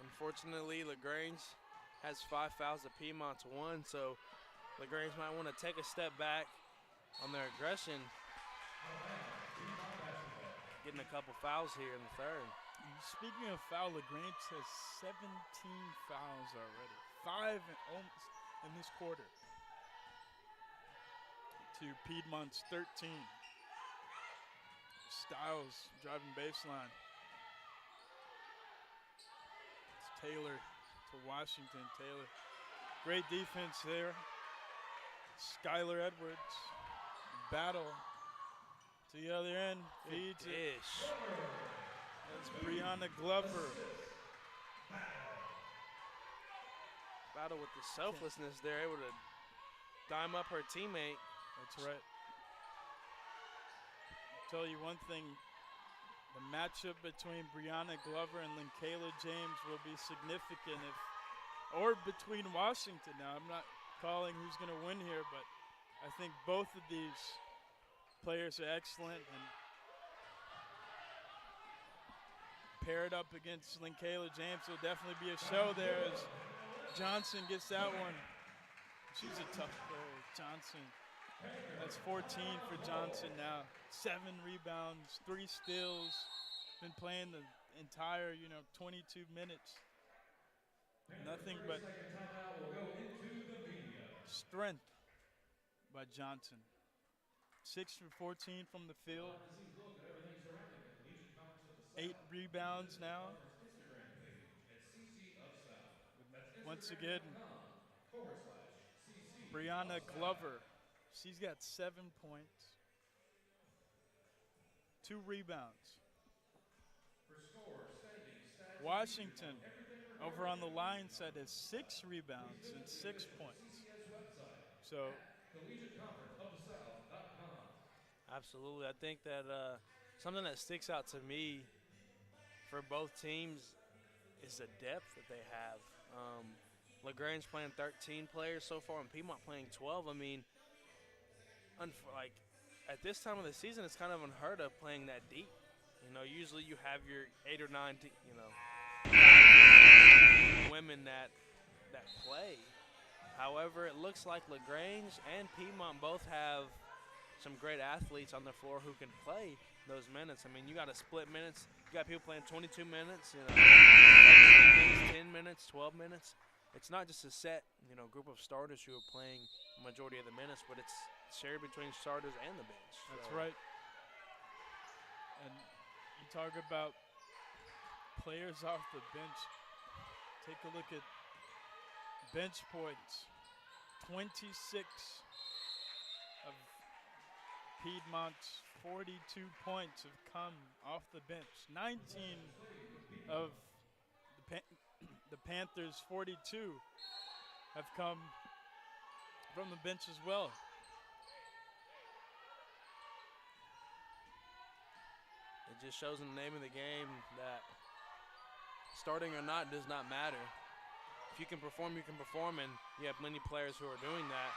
Unfortunately, LaGrange has 5 fouls to Piedmont's 1, so LaGrange might want to take a step back on their aggression. Getting a couple fouls here in the third. Speaking of foul, LaGrange has 17 fouls already. 5 in this quarter. To Piedmont's 13. Styles driving baseline. It's Taylor to Washington. Taylor. Great defense there. Skylar Edwards. Battle to the other end. Feeds it. That's Brianna Glover. Battle with the selflessness there, able to dime up her teammate. That's right. I'll tell you one thing, the matchup between Brianna Glover and Linkayla James will be significant or between Washington. Now, I'm not calling who's going to win here, but I think both of these players are excellent, and paired up against Linkayla James will definitely be a show there as Johnson gets that one. She's a tough player, Johnson. That's 14 for Johnson now. 7 rebounds, 3 steals. Been playing the entire, 22 minutes. Nothing but strength by Johnson. 6 for 14 from the field. 8 rebounds now. Once again, Brianna Glover. She's got 7 points, 2 rebounds. Washington over on the line side has 6 rebounds and 6 points. CCS website, So collegiateconferenceofthesouth.com. Absolutely. I think that something that sticks out to me for both teams is the depth that they have. LaGrange playing 13 players so far, and Piedmont playing 12. I mean, like at this time of the season, it's kind of unheard of playing that deep. You know, usually you have your 8 or 9, women that play. However, it looks like LaGrange and Piedmont both have some great athletes on the floor who can play those minutes. I mean, you got to split minutes. You got people playing 22 minutes, 10 minutes, 12 minutes. It's not just a set, group of starters who are playing the majority of the minutes, but it's shared between starters and the bench. that's right. And you talk about players off the bench. Take a look at bench points. 26 of Piedmont's 42 points have come off the bench. 19 of the Panthers' 42 have come from the bench as well. It just shows in the name of the game that starting or not does not matter. If you can perform, you can perform, and you have many players who are doing that.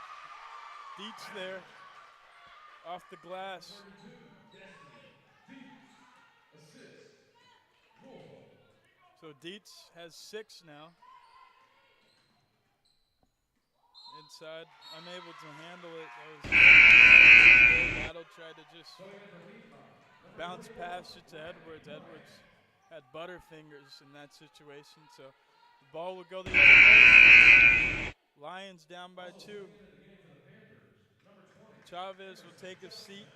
Dietz there, off the glass. So Dietz has 6 now. Inside, unable to handle it. Battle tried to just bounce past it to Edwards. Edwards had butterfingers in that situation, so the ball would go the other way. Lions down by 2. Chavez will take a seat.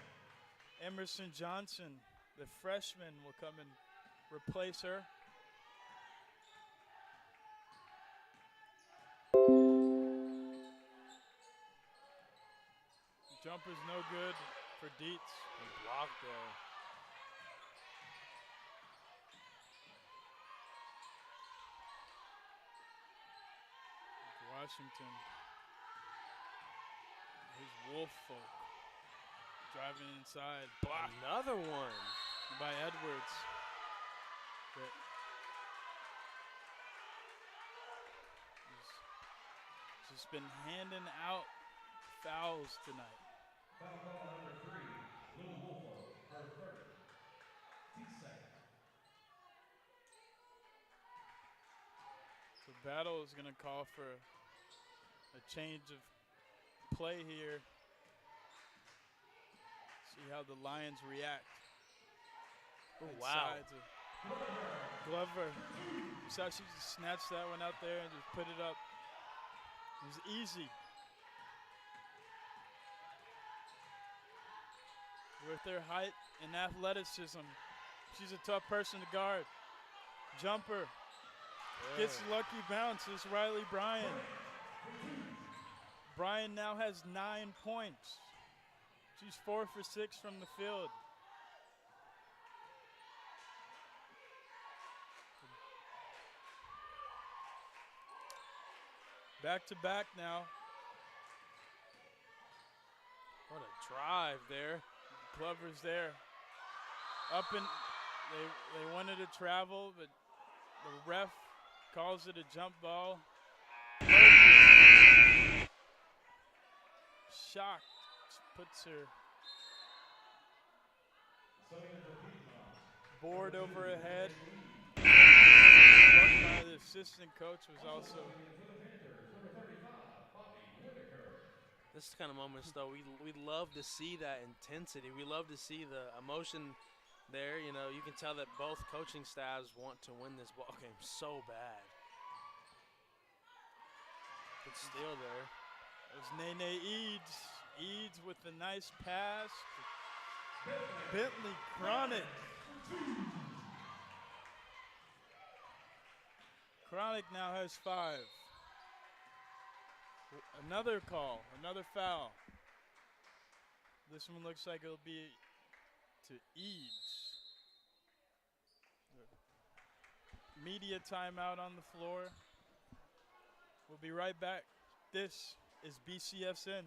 Emerson Johnson, the freshman, will come and replace her. Jumper's no good for Dietz. And blocked there. Washington. His wolf folk driving inside. Blocked Another one by Edwards. But he's just been handing out fouls tonight. Foul call on number 3, Lou Wolfo, her third. 2 seconds. So Battle is going to call for a change of play here. See how the Lions react. Oh, wow. Glover. So she just snatched that one out there and just put it up. It was easy. With their height and athleticism, she's a tough person to guard. Jumper. Gets a lucky bounce. It's Riley Bryan. Bryan now has 9 points. She's 4 for 6 from the field. Back to back now. What a drive there. Glover's there. Up and they wanted to travel, but the ref calls it a jump ball. Shocked. Puts her board over her head. By the assistant coach was also. This kind of moments, though, we love to see that intensity. We love to see the emotion there. You can tell that both coaching staffs want to win this ball game so bad. But still there. It was Nene Eads. Eads with a nice pass. Bentley Chronic. Chronic now has 5. Another call, another foul. This one looks like it'll be to Eads. media timeout on the floor. We'll be right back. This is BCSN.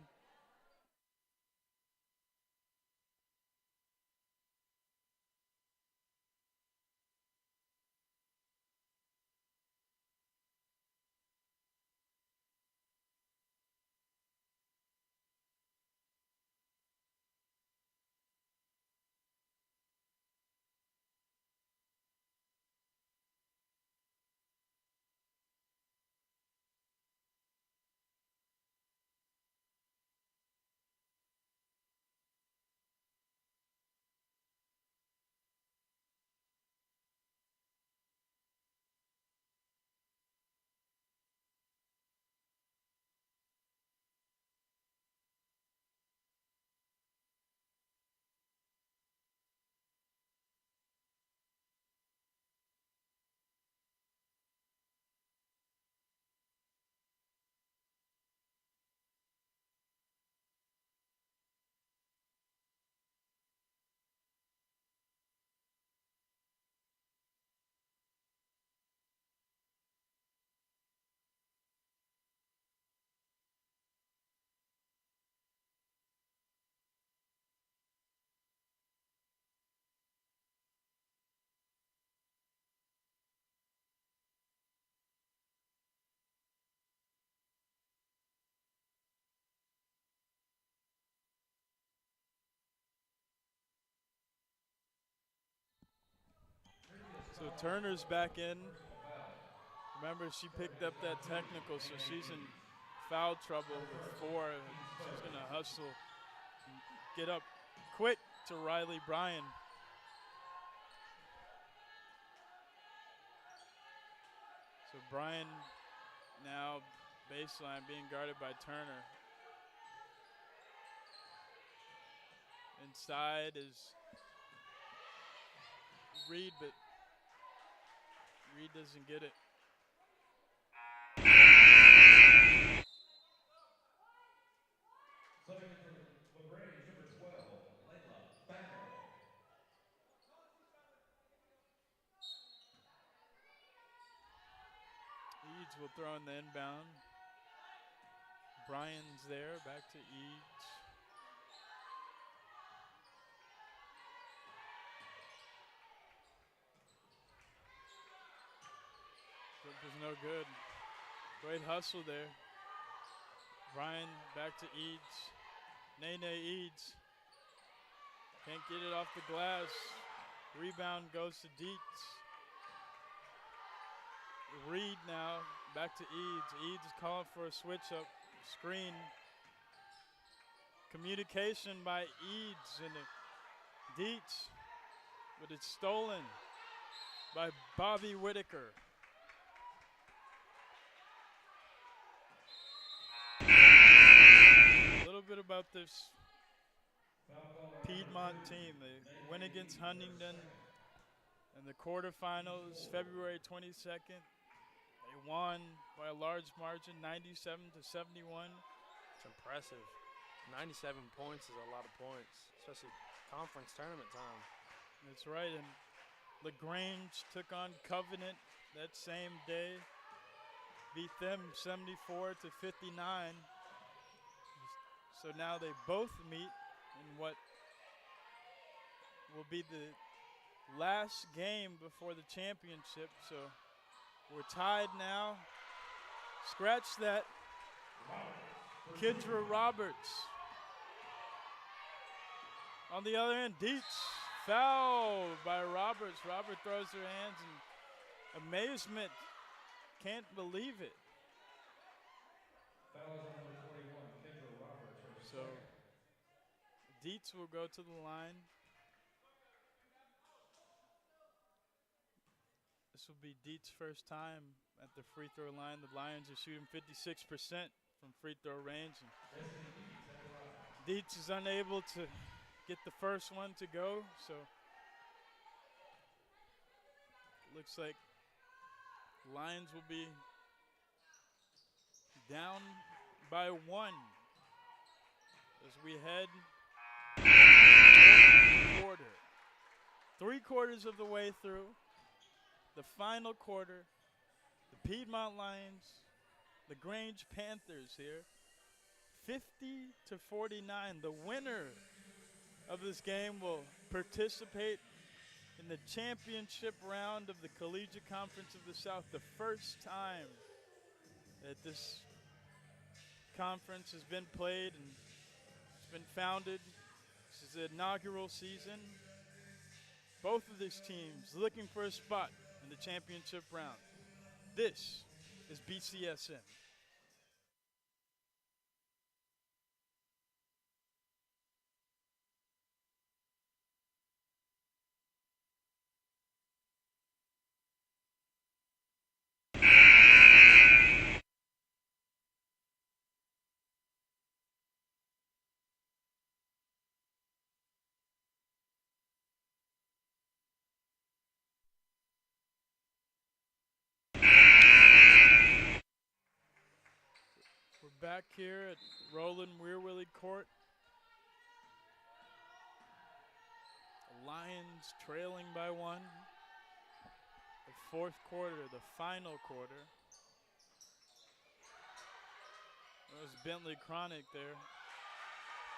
So Turner's back in. Remember, she picked up that technical, so she's in foul trouble with 4. She's going to hustle, get up quick to Riley Bryan. So Bryan now baseline being guarded by Turner. Inside is Reed, but Reed doesn't get it. Subbing in for LaGrange, number 12, Layla Bano. Eads will throw in the inbound. Bryan's there, back to Eads. Flip is no good. Great hustle there. Bryan back to Eads. Nene Eads. Can't get it off the glass. Rebound goes to Dietz. Reed now back to Eads. Eads is calling for a switch up screen. Communication by Eads and Dietz, but it's stolen by Bobby Whitaker. A little bit about this Piedmont team. They went against Huntington in the quarterfinals, February 22nd. They won by a large margin, 97-71. It's impressive. 97 points is a lot of points, especially conference tournament time. That's right, and LaGrange took on Covenant that same day, beat them 74-59. So now they both meet in what will be the last game before the championship. So we're tied now. Scratch that. Kendra Roberts. On the other end, Dietz, foul by Roberts. Robert throws her hands in amazement. Can't believe it. Foul is on number 21, Kendra Roberts. So Dietz will go to the line. This will be Dietz' first time at the free throw line. The Lions are shooting 56% from free throw range. And Dietz is unable to get the first one to go, so looks like Lions will be down by 1 as we head quarter. 3/4 of the way through. the final quarter. The Piedmont Lions, LaGrange Panthers here. 50-49. The winner of this game will participate in the championship round of the Collegiate Conference of the South. The first time that this conference has been played and it's been founded. This is the inaugural season. Both of these teams looking for a spot in the championship round. This is BCSN. We're back here at Roland Weir-Willie Court. The Lions trailing by 1. The fourth quarter, the final quarter. That was Bentley Chronic there.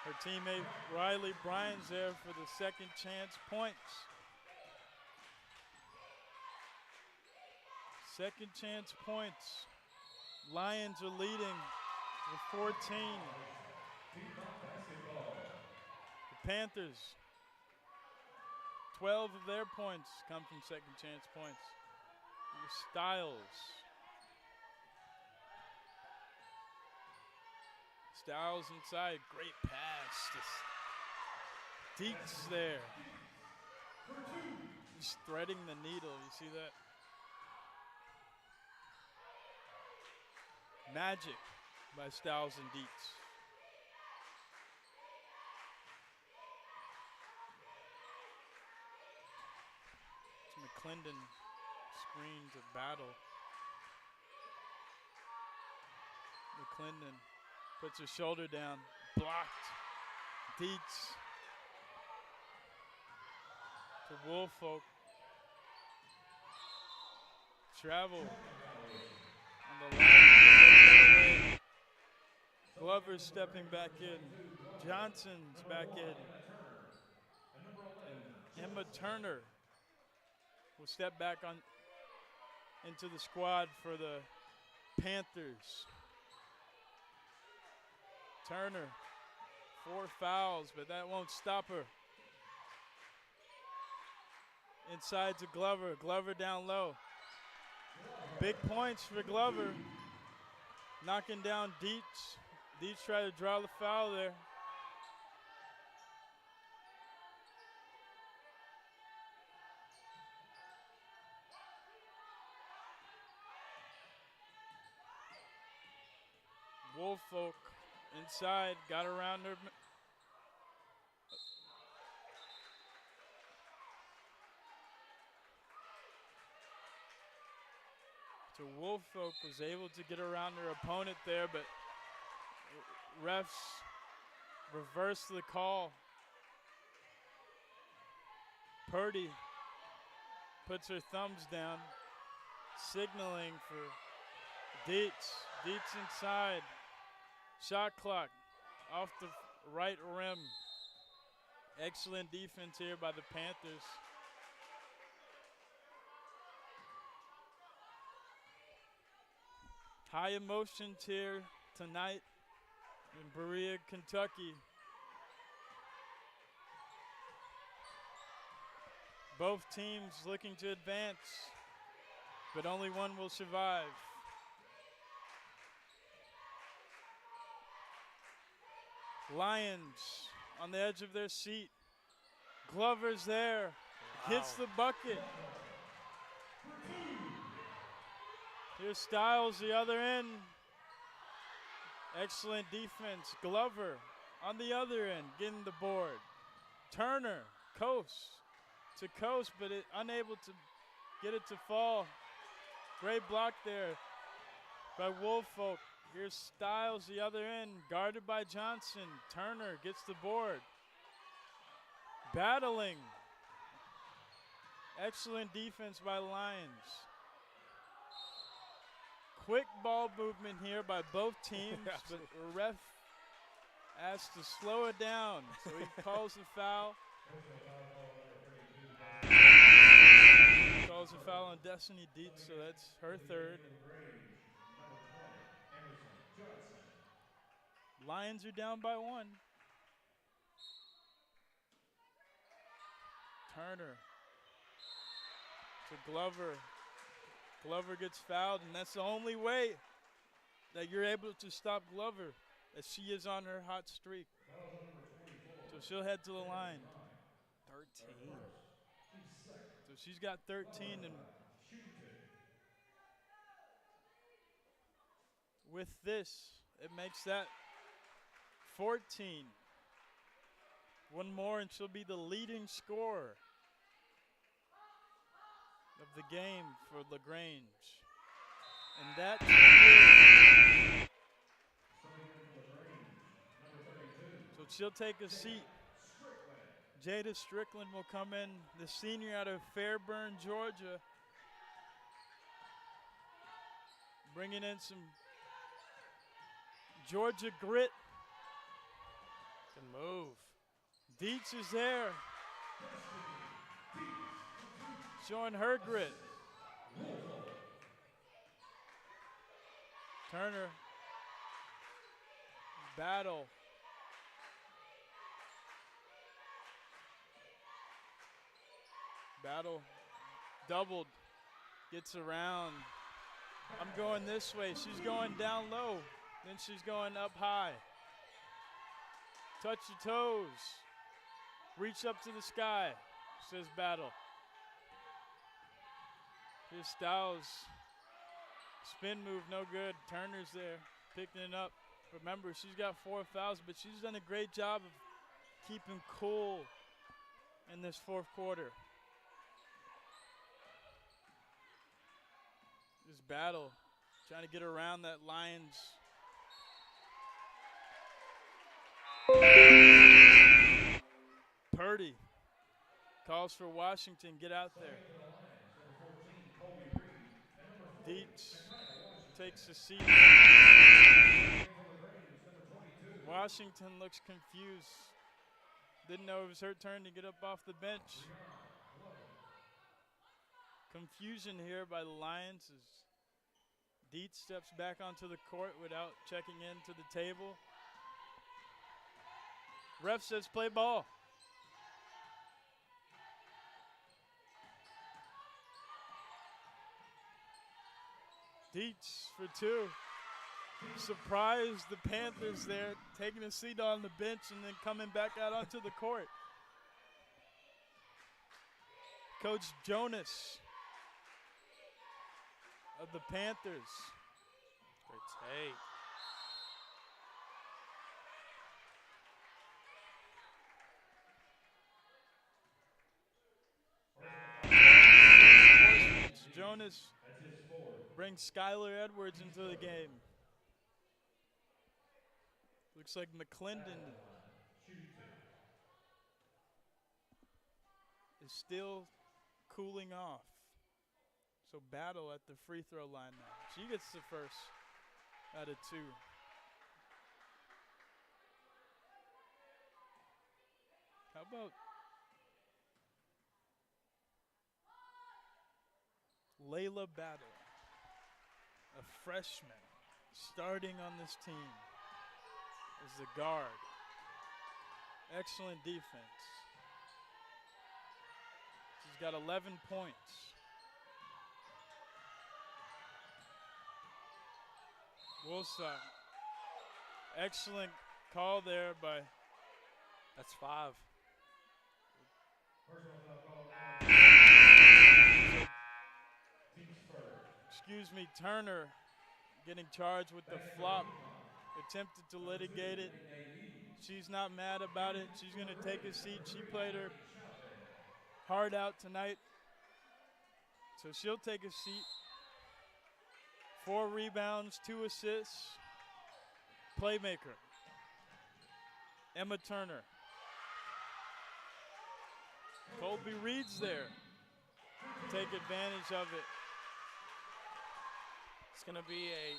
Her teammate Riley Bryan's there for the second chance points. Second chance points. Lions are leading with 14. The Panthers, 12 of their points come from second chance points. Styles. Styles inside, great pass. Deeks there. Just threading the needle, you see that? Magic by Styles and Deeks. It's McClendon screen to battle. McClendon puts her shoulder down, blocked. Deeks to Woolfolk. Travel on the line. Glover's stepping back in. Johnson's back in. And Emma Turner will step back on into the squad for the Panthers. Turner, 4 fouls, but that won't stop her. Inside to Glover. Glover down low. Big points for Glover. Knocking down Dietz. Dietz tried to draw the foul there. Woolfolk inside, got around her. So Woolfolk was able to get around her opponent there, but refs reversed the call. Purdy puts her thumbs down, signaling for Dietz. Dietz inside. Shot clock off the right rim. Excellent defense here by the Panthers. High emotions here tonight in Berea, Kentucky. Both teams looking to advance, but only one will survive. Lions on the edge of their seat. Glover's there, hits the bucket. Here's Styles, the other end. Excellent defense. Glover on the other end, getting the board. Turner, coast to coast, but unable to get it to fall. Great block there by Woolfolk. Here's Styles, the other end, guarded by Johnson. Turner gets the board. Battling. Excellent defense by Lions. Quick ball movement here by both teams, but the ref asked to slow it down, so he calls the foul. Personal foul call number 32. Calls a foul on Destiny Dietz, so that's her third. LaGrange, number 20, Emerson Johnson. Lions are down by 1. Turner to Glover. Glover gets fouled, and that's the only way that you're able to stop Glover, as she is on her hot streak. Fouls on number 24. So she'll head to the line. 13. She's second. So she's got 13, and Shooting 2. with this, it makes that 14. One more, and she'll be the leading scorer of the game for LaGrange. And that so she'll take a seat. Jada Strickland will come in, the senior out of Fairburn, Georgia, bringing in some Georgia grit. Good move. Dietz is there, showing her grit. Turner, battle. Battle, doubled, gets around. I'm going this way, she's going down low, then she's going up high. Touch your toes, reach up to the sky, says Battle. Here's Styles, spin move, no good. Turner's there, picking it up. Remember, she's got 4 fouls, but she's done a great job of keeping cool in this fourth quarter. This Battle, trying to get around that Lions. Purdy calls for Washington, get out there. Dietz takes a seat. Washington looks confused. Didn't know it was her turn to get up off the bench. Confusion here by the Lions as Dietz steps back onto the court without checking into the table. Ref says play ball. Dietz for 2. Surprised the Panthers there, taking a seat on the bench and then coming back out onto the court. Coach Jonas of the Panthers. Great take. Jonas brings Skylar Edwards into the game. Looks like McClendon is still cooling off. So Battle at the free throw line now. She gets the first out of 2. How about Layla Battle, a freshman starting on this team as the guard. Excellent defense. She's got 11 points. Woolside. Excellent call there by. That's 5. Personal foul call. Excuse me, Turner getting charged with the flop. Attempted to litigate it. She's not mad about it. She's going to take a seat. She played her heart out tonight. So she'll take a seat. 4 rebounds, 2 assists. Playmaker. Emma Turner. Colby Reed's there. take advantage of it. It's going to be a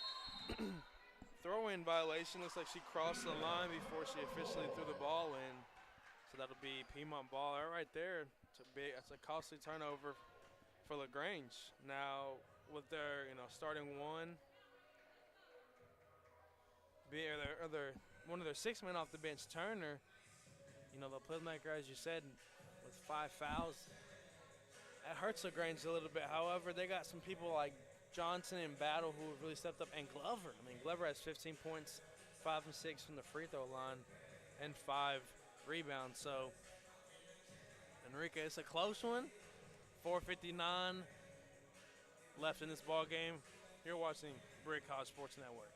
throw-in violation. Looks like she crossed the line before she officially threw the ball in. So that'll be Piedmont ball right there. That's a costly turnover for LaGrange. Now with their starting one, one of their 6 men off the bench, Turner. The playmaker, as you said, with 5 fouls. That hurts LaGrange a little bit. However, they got some people like Johnson and Battle who have really stepped up, and Glover. Glover has 15 points, 5 and 6 from the free throw line, and 5 rebounds. So, Enrique, it's a close one. 4:59 left in this ball game. You're watching Brick College Sports Network.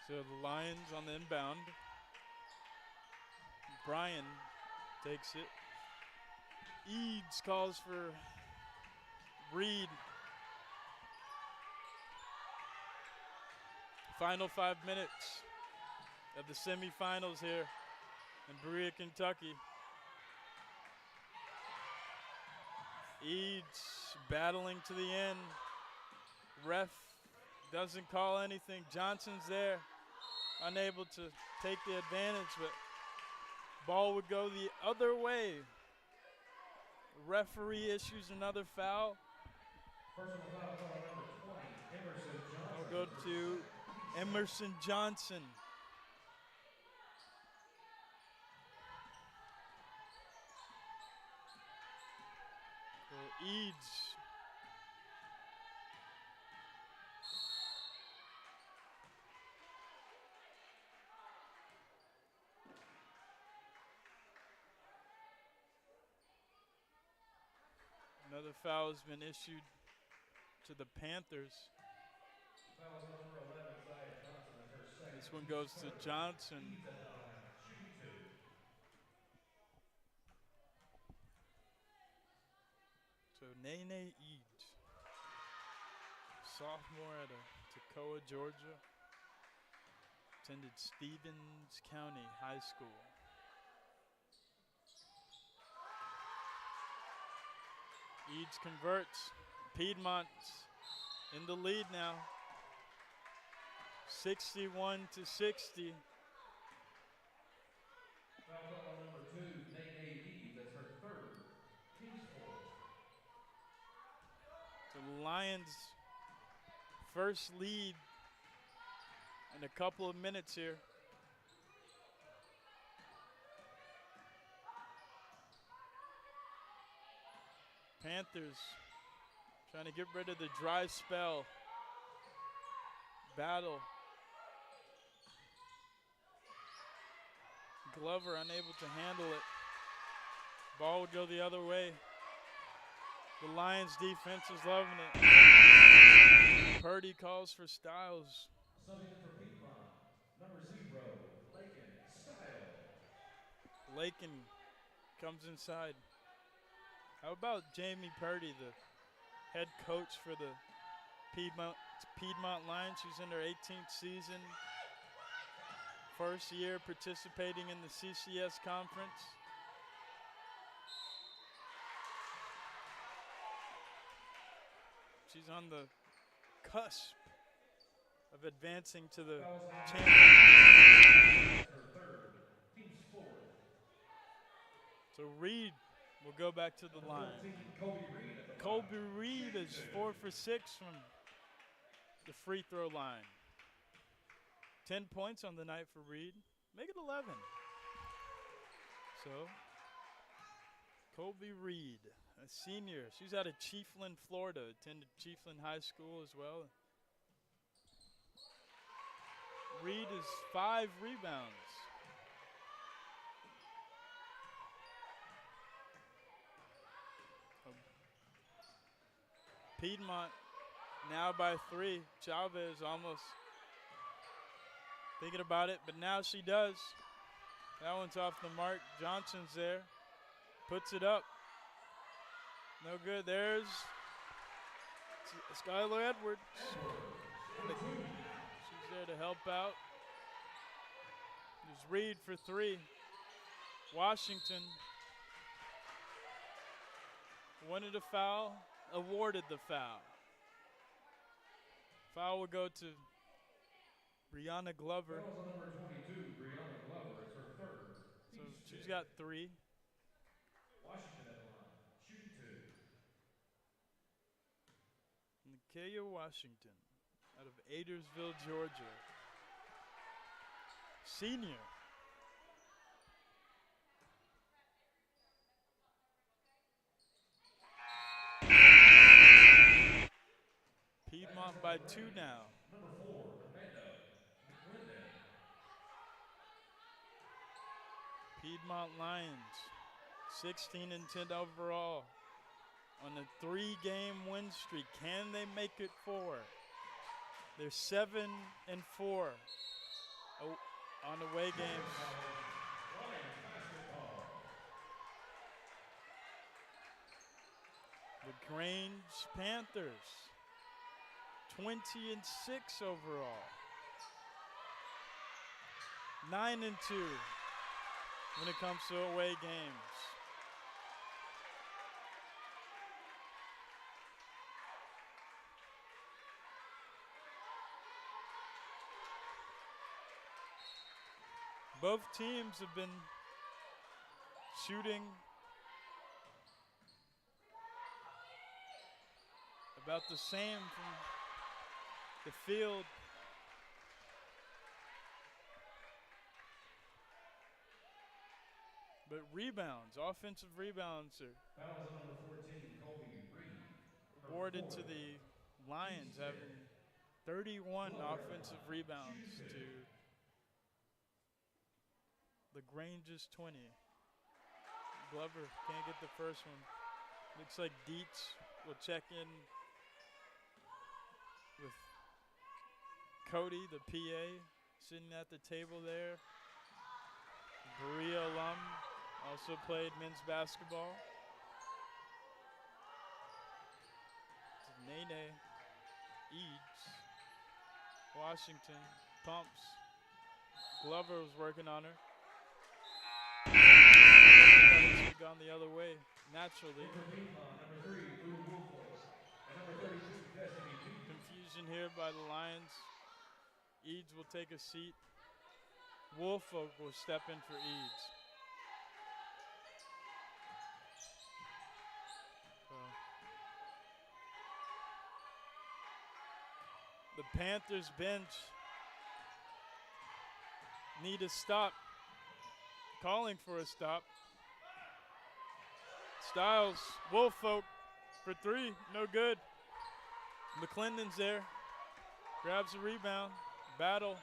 So the Lions on the inbound. Bryan takes it. Eads calls for Reed. Final 5 minutes of the semifinals here in Berea, Kentucky. Eads battling to the end. Ref doesn't call anything. Johnson's there, unable to take the advantage, but ball would go the other way. Referee issues another foul. Personal foul call on number 20, Emerson Johnson. I'll go to Emerson Johnson. So Eads. Another foul has been issued to the Panthers. Foul on number 11, Zaya Johnson. That's her second. This one goes to Johnson. Eads at the line, shooting 2. So Nene Eads, sophomore at Toccoa, Georgia. Attended Stevens County High School. Eads converts. Piedmont in the lead now. 61-60. Foul call on number 2, Nene Eads. That's her third. Team's fourth. The Lions' first lead in a couple of minutes here. Panthers trying to get rid of the dry spell. Battle. Glover unable to handle it. Ball would go the other way. The Lions defense is loving it. Purdy calls for Styles. Subbing in for Piedmont, number 0, Lakin Styles. Lakin comes inside. How about Jamie Purdy, the head coach for the Piedmont Lions? She's in her 18th season. First year participating in the CCS conference. She's on the cusp of advancing to the championship. Her third. Team's fourth. So Reed will go back to the line. 14, Kobe Reed at the Colby line. Reed is 4 for 6 from the free throw line. 10 points on the night for Reed. Make it 11. So, Colby Reed a senior. She's out of Chiefland, Florida. Attended Chiefland High School as well. Reed is 5 rebounds. Piedmont now by 3. Chavez almost thinking about it, but now she does. That one's off the mark. Johnson's there. Puts it up. No good. There's Skylar Edwards. She's there to help out. There's Reed for 3. Washington wanted a foul, awarded the foul. Foul will go to Brianna Glover. Fouls on number 22, Brianna Glover. It's her third. So Team's she's fifth. got 3. Washington at the line, shooting 2. Nakia Washington out of Adairsville, Georgia. Senior. Piedmont by 2 now. Number 4, Amanda McClendon. Piedmont Lions, 16 and 10 overall on a 3-game win streak. Can they make it 4? They're 7 and 4 on away games. LaGrange Panthers, 20 and 6 overall. 9 and 2 when it comes to away games. Both teams have been shooting about the same from the field. But rebounds, offensive rebounds are Fouls on number 14, Colby Reed. Her awarded to fourth. the Lions, having 31 offensive rebounds to LaGrange's 20. Glover can't get the first one. Looks like Dietz will check in with Cody, the PA, sitting at the table there. Berea alum, also played men's basketball. Nene Eads, Washington pumps. Glover was working on her. She had gone the other way naturally. For Piedmont, number 3, Lou Woolfolk. And number 32, Destiny Lee. Confusion here by the Lions. Eads will take a seat. Woolfolk will step in for Eads. The Panthers bench need a stop. Calling for a stop. Styles, Woolfolk for 3, no good. McClendon's there, grabs a rebound, battle.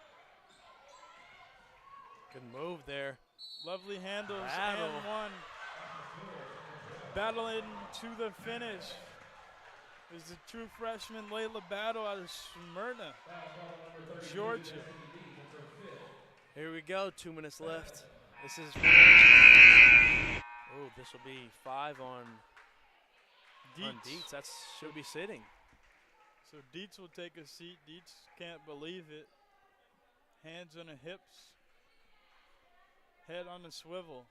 Good move there. Lovely handles Battle. and 1. Battling to the finish is the true freshman Layla Battle out of Smyrna, Georgia. Here we go, 2 minutes left. This is, oh, this will be 5 on Dietz. That should be sitting. So Dietz will take a seat. Dietz can't believe it. Hands on the hips. Head on the swivel.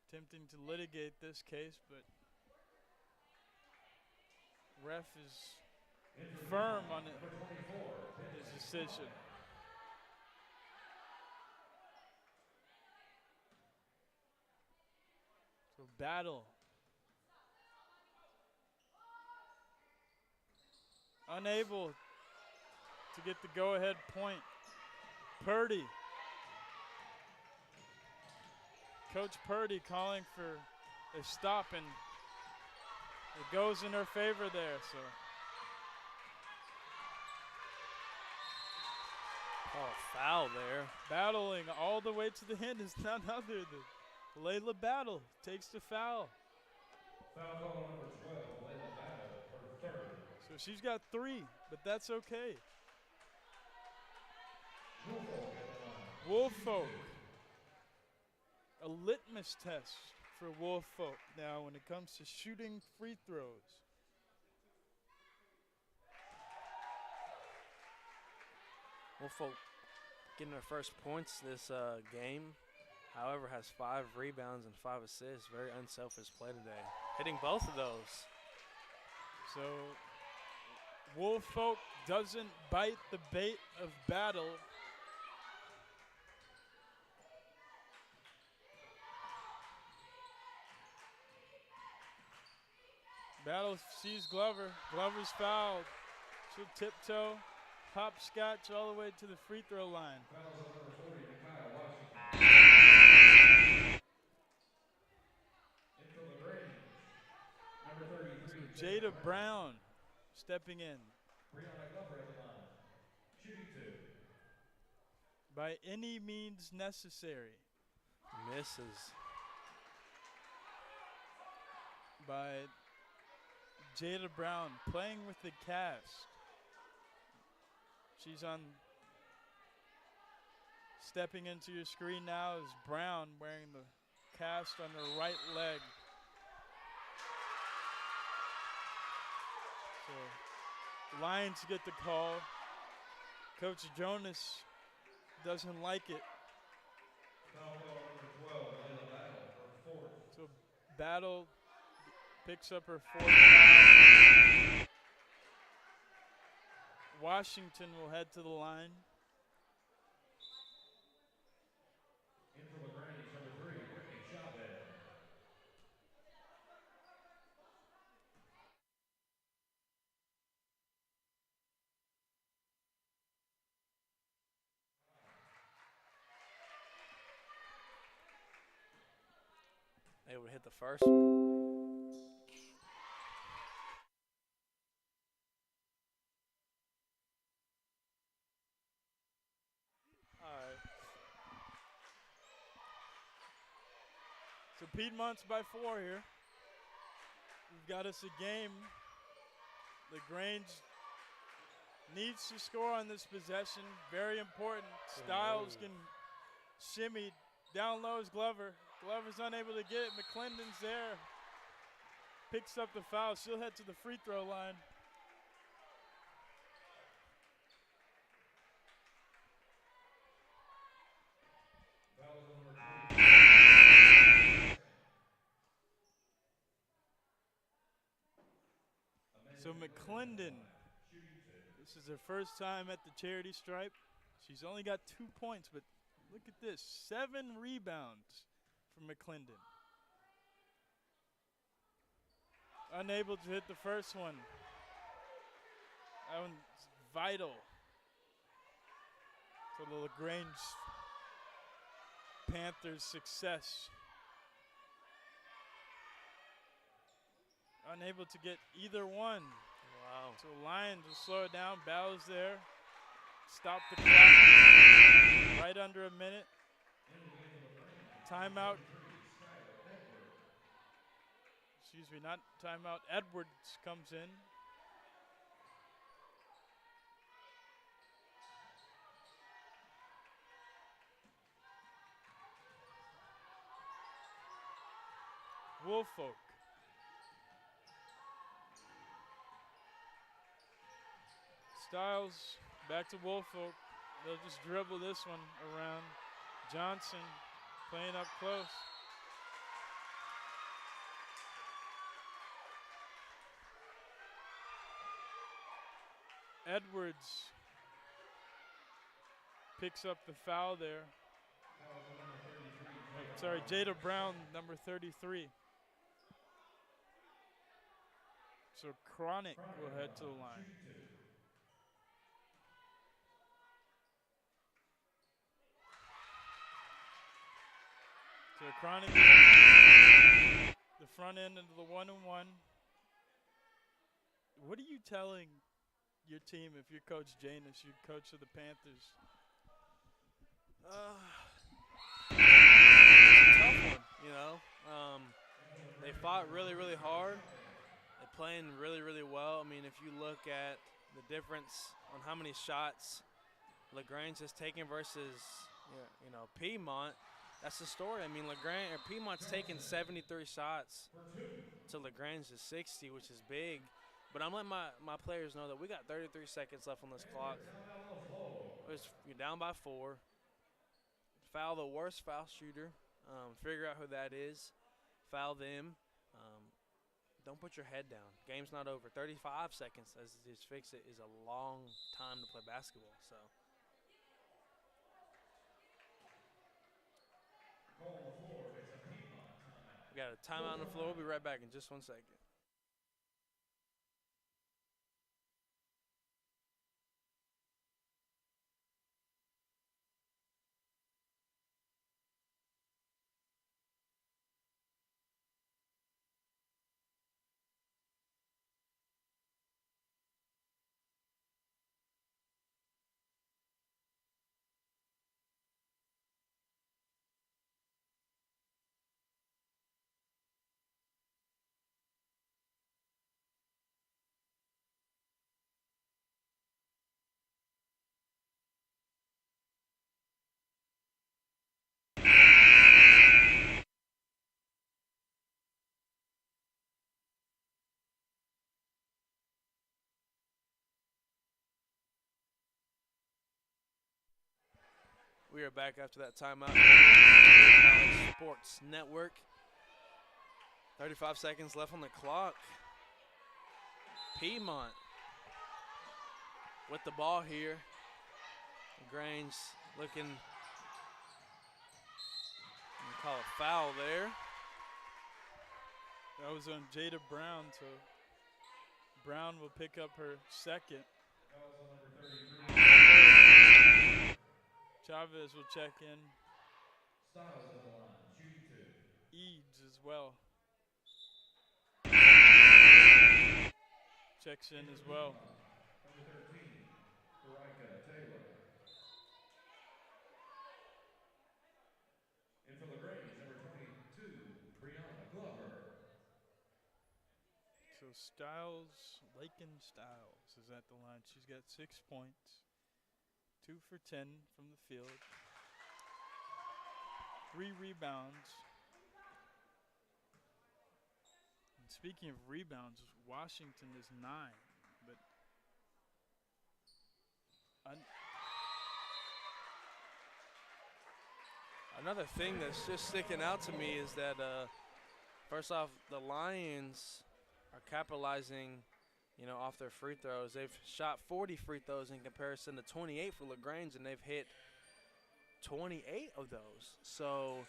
Attempting to litigate this case, but ref is firm on his decision. So battle. Unable to get the go-ahead point. Purdy. Coach Purdy calling for They stop, and it goes in her favor there. So Oh, foul there. battling all the way to the end is none other than Layla Battle takes the foul. Foul call on number 12, Layla Battle, her third. So she's got 3, but that's okay. Woolfolk at the line. Woolfolk. Shooting A litmus test for Woolfolk now when it comes to shooting free throws. Woolfolk getting their first points this game. However, has 5 rebounds and 5 assists. Very unselfish play today. Hitting both of those. So Woolfolk doesn't bite the bait of Battle. Battle sees Glover. Glover's fouled. She'll tiptoe, hopscotch all the way to the free throw line. Fouls on number 40, Nikia Washington. Into LaGrange. Number 33, Jada Brown stepping in. Brianna Glover at the line. Shooting 2. By any means necessary. Misses. By Jada Brown playing with the cast. She's on. Stepping into your screen now is Brown wearing the cast on her right leg. So Lions get the call. Coach Jonas doesn't like it. Foul call number 12, Layla Battle, her fourth. So Battle picks up her 4th foul. Washington will head to the line. Into LaGrange, number 3, Brittany Chavez. Able to hit the first one. So Piedmont's by 4 here. We've got us a game. LaGrange needs to score on this possession. Very important. Styles can shimmy. Down low is Glover. Glover's unable to get it. McClendon's there. Picks up the foul. She'll head to the free throw line. Fouls on number 20. So McClendon, this is her first time at the charity stripe. She's only got 2 points, but look at this, 7 rebounds from McClendon. Unable to hit the first one. That one's vital to the LaGrange Panthers' success. Unable to get either one. Wow. So Lions will slow it down. Battle's there. Stop the clock. Right under a minute. Timeout. Excuse me, not timeout. Edwards comes in. Woolfolk. Styles back to Woolfolk. They'll just dribble this one around. Johnson playing up close. Edwards picks up the foul there. Oh, sorry, Jada Brown, number 33. So Chronic will head to the line. So Chronic, the front end of the 1-and-1. What are you telling your team if you're Coach Janus, you're coach of the Panthers? It's a tough one, you know. They fought really, really hard. They're playing really, really well. I mean, if you look at the difference on how many shots LaGrange has taken versus, Piedmont, that's the story. I mean, Piedmont's taken 73 shots to LaGrange's 60, which is big. But I'm letting my players know that we got 33 seconds left on this clock. You're down by 4. Foul the worst foul shooter. Figure out who that is. Foul them. Don't put your head down. Game's not over. 35 seconds, as just fix it, is a long time to play basketball. So. Call on the floor. It's a Piedmont timeout. We got a timeout on the floor. We'll be right back in just 1 second. We are back after that timeout. College Sports Network. 35 seconds left on the clock. Piedmont with the ball here. LaGrange looking, call a foul there. That was on Jada Brown, so Brown will pick up her second. Fouls on number 33. Chavez will check in. Styles at the line, shooting 2. Eads as well. Checks in as well. Number 13, Barika Taylor. And for LaGrange, number 22, Brianna Glover. So Lakin Styles is at the line. She's got 6 points. 2 for 10 from the field. 3 rebounds. And speaking of rebounds, Washington is 9. But another thing that's just sticking out to me is that, first off, the Lions are capitalizing, off their free throws. They've shot 40 free throws in comparison to 28 for LaGrange, and they've hit 28 of those. So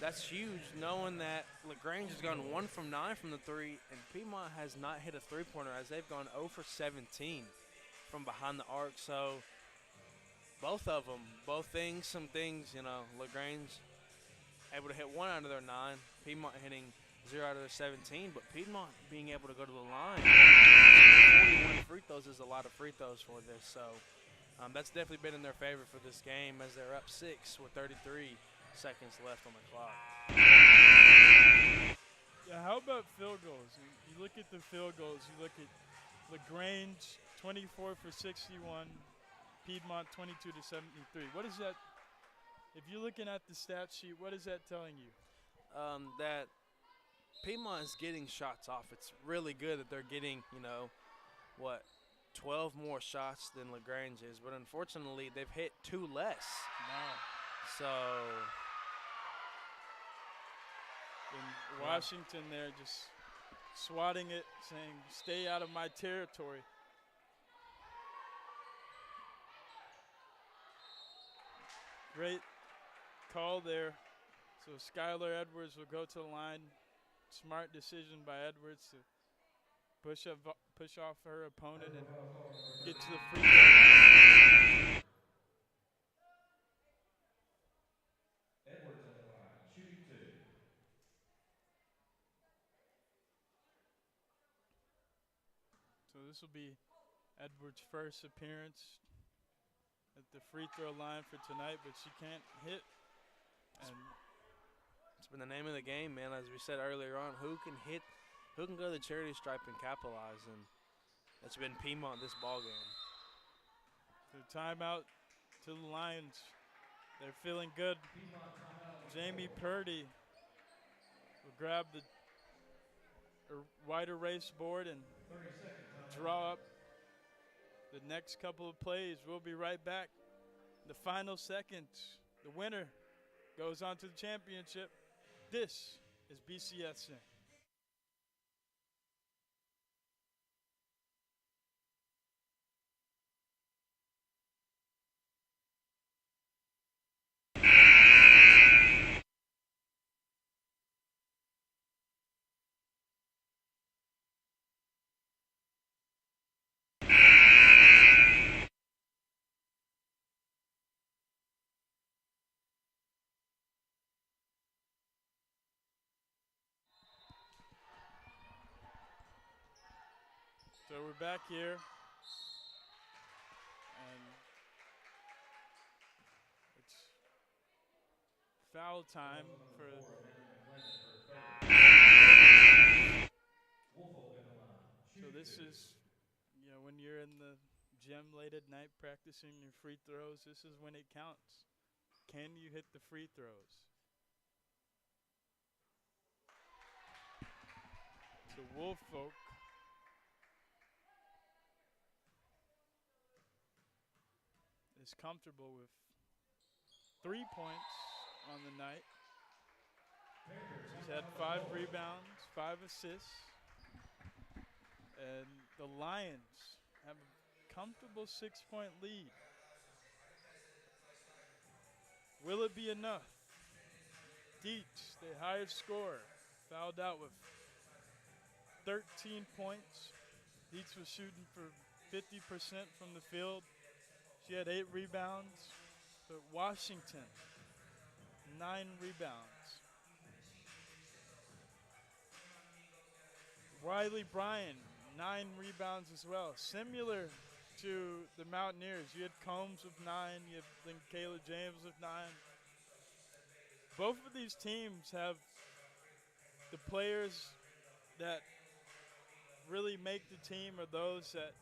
that's huge, knowing that LaGrange has gone 1 from 9 from the 3, and Piedmont has not hit a three-pointer as they've gone 0 for 17 from behind the arc. So both of them, some things, LaGrange able to hit 1 out of their 9, Piedmont hitting 0 out of their 17, but Piedmont being able to go to the line. 41 free throws is a lot of free throws for this, so that's definitely been in their favor for this game as they're up 6 with 33 seconds left on the clock. yeah, how about field goals? You look at the field goals. You look at LaGrange, 24 for 61. Piedmont, 22 to 73. What is that? If you're looking at the stat sheet, what is that telling you? That Piedmont is getting shots off. It's really good that they're getting, 12 more shots than LaGrange is. But unfortunately, they've hit 2 less. No. So. And Washington there just swatting it, saying, stay out of my territory. Great call there. So Skylar Edwards will go to the line. Smart decision by Edwards to push off her opponent and get to the free throw line. Edwards at the line, shooting 2. this will be Edwards' first appearance at the free throw line for tonight, but she can't hit. And It's been the name of the game, man. As we said earlier on, who can hit, who can go to the charity stripe and capitalize, and it's been Piedmont this ball game. so timeout to the Lions. They're feeling good. Piedmont timeout. Jamie Purdy will grab the white erase board and 30 seconds. Timeout. draw up the next couple of plays. We'll be right back. The final seconds. The winner goes on to the championship. This is BCS. So we're back here, and it's foul time for Woolfolk at the line. so this is, when you're in the gym late at night practicing your free throws, this is when it counts. Can you hit the free throws? So Woolfolk is comfortable with 3 points on the night. She's had 5 rebounds, 5 assists. And the Lions have a comfortable 6-point lead. Will it be enough? Dietz, the highest scorer, fouled out with 13 points. Dietz was shooting for 50% from the field. She had 8 rebounds. But Washington, 9 rebounds. Riley Bryan, 9 rebounds as well. Similar to the Mountaineers. You had Combs with 9. You had Kayla James with 9. Both of these teams have the players that really make the team are those that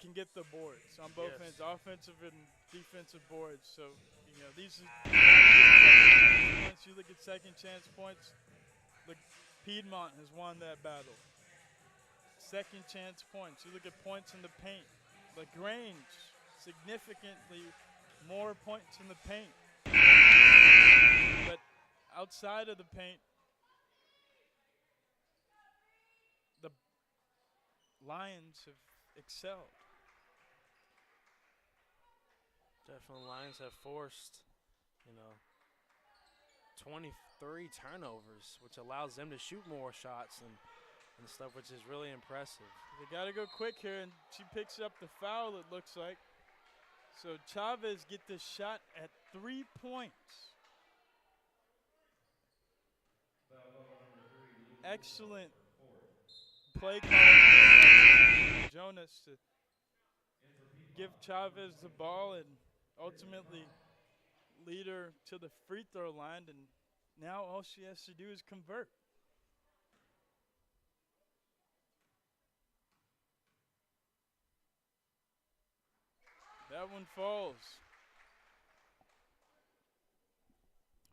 can get the boards on both ends, offensive and defensive boards. So, these are you look at second chance points. Look, Piedmont has won that battle. Second chance points. You look at points in the paint. LaGrange, significantly more points in the paint. But outside of the paint, the Lions have excelled. Definitely Lions have forced, 23 turnovers, which allows them to shoot more shots and stuff, which is really impressive. They got to go quick here, and she picks up the foul, it looks like. So Chavez get the shot at 3 points. Excellent play call Jonas to give Chavez the ball and ultimately lead her to the free throw line, and now all she has to do is convert. That one falls.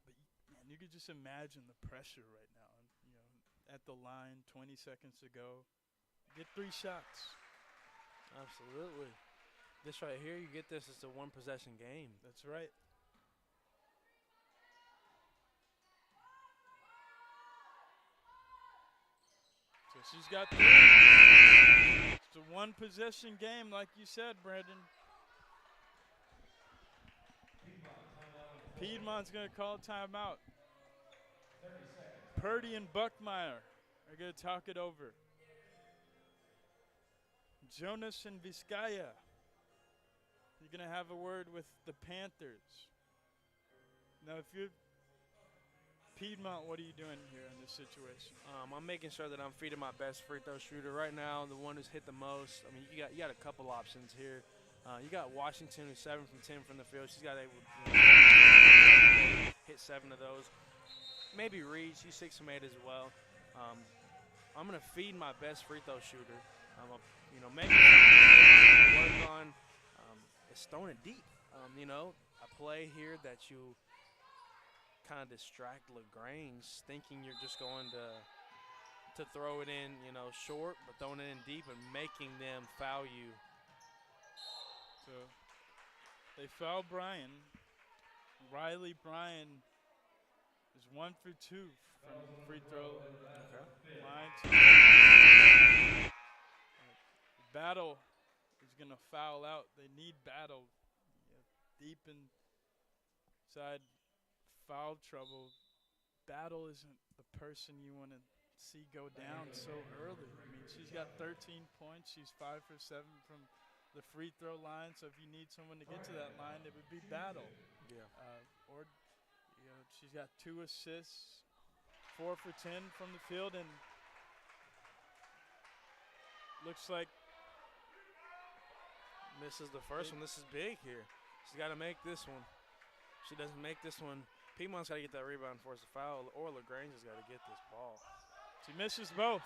But man, you could just imagine the pressure right now. At the line, 20 seconds to go. Get 3 shots. Absolutely. This right here, you get this, it's a 1-possession game. That's right. So she's got 3. It's a 1-possession game, like you said, Brandon. Piedmont's going to call timeout. 30 seconds. Purdy and Buckmeyer are going to talk it over. Jonas and Vizcaya, you're going to have a word with the Panthers. Now, if you're Piedmont, what are you doing here in this situation? I'm making sure that I'm feeding my best free throw shooter right now, the one who's hit the most. I mean, you got a couple options here. You got Washington, who's 7 from 10 from the field. She's got able to hit 7 of those. Maybe Reed, she's 6 from 8 as well. I'm gonna feed my best free throw shooter. Maybe something to work on is throwing it deep. A play here that you kind of distract LaGrange, thinking you're just going to throw it in, short, but throwing it in deep and making them foul you. So they foul Bryan. Riley Bryan is 1 for 2 from free throw line. Battle is going to foul out. They need Battle deep inside foul trouble. Battle isn't the person you want to see go down so early. I mean, she's got 13 points. She's 5 for 7 from the free throw line. So if you need someone to get to that line, it would be Battle. Yeah. She's got 2 assists, 4 for 10 from the field, and looks like misses the first one. This is big here. She's got to make this one. She doesn't make this one. Piedmont's got to get that rebound, force a foul, or LaGrange has got to get this ball. She misses both.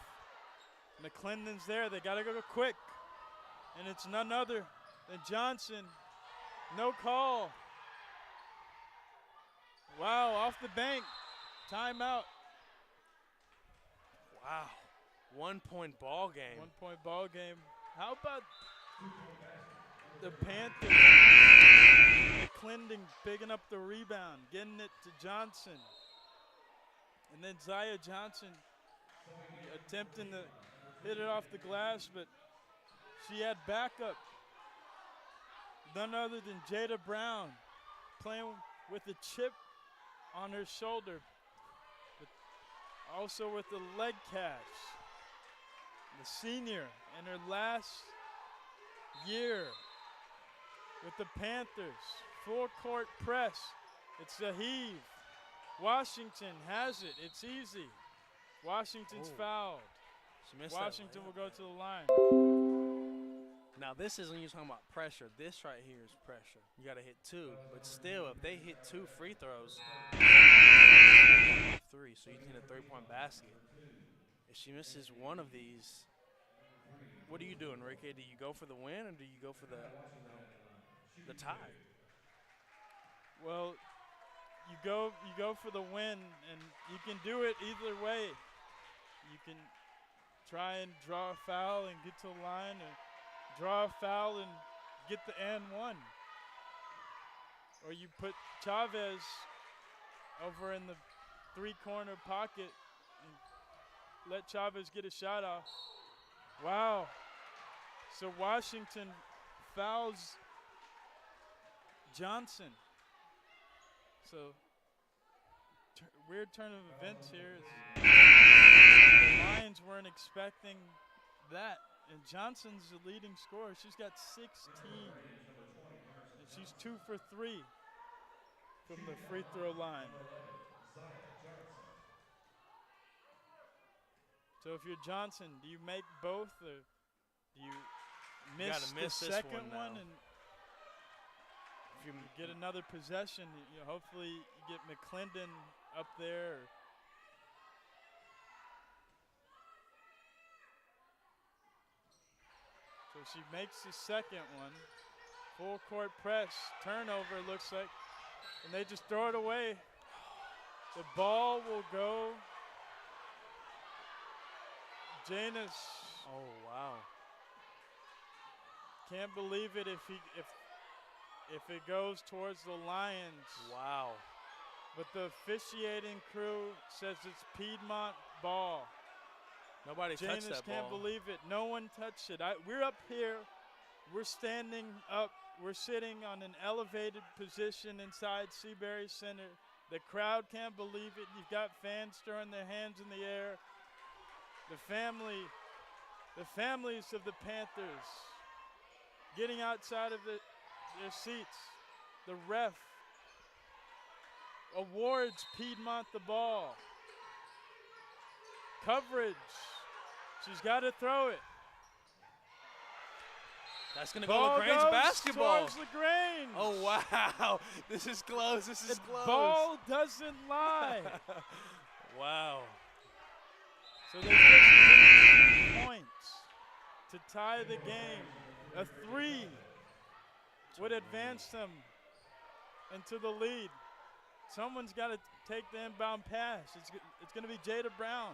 McClendon's there. They got to go quick. And it's none other than Johnson. No call. Wow, off the bank. Timeout. Wow. 1 point ball game. 1 point ball game. How about the Panthers? McClendon picking up the rebound, getting it to Johnson. And then Zaya Johnson attempting to hit it off the glass, but she had backup. None other than Jada Brown playing with a chip on her shoulder, but also with the leg catch. The senior in her last year with the Panthers. Full court press. It's a heave. Washington has it. It's easy. Washington's fouled. She missed Washington will go to the line. Now this is when you're talking about pressure. This right here is pressure. You got to hit 2, but still, if they hit 2 free throws, 3, so you can hit a 3-point basket. If she misses one of these, what are you doing, Ricky? Do you go for the win or do you go for the tie? Well, you go for the win, and you can do it either way. You can try and draw a foul and get to the line, or draw a foul and get the and one. Or you put Chavez over in the 3-corner pocket and let Chavez get a shot off. Wow. So Washington fouls Johnson. So weird turn of events here. The Lions weren't expecting that. And Johnson's the leading scorer. She's got 16. And she's 2 for 3 from the free throw line. So if you're Johnson, do you make both, or do you miss the second one and if you get another possession, hopefully you get McClendon up there. So she makes the second one. Full court press, turnover looks like, and they just throw it away. The ball will go. Janus. Oh, wow. Can't believe it if it goes towards the Lions. Wow. But the officiating crew says it's Piedmont ball. Nobody touched that ball. Can't believe it. No one touched it. We're up here. We're standing up. We're sitting on an elevated position inside Seabury Center. The crowd can't believe it. You've got fans throwing their hands in the air. The families of the Panthers getting outside of their seats. The ref awards Piedmont the ball. Coverage. She's got to throw it. That's going to go Ball LaGrange goes basketball. towards LaGrange. Oh, wow. This is close. This is close. Ball doesn't lie. Wow. So they just need points to tie the game. A 3 would advance them into the lead. Someone's got to take the inbound pass. It's going to be Jada Brown.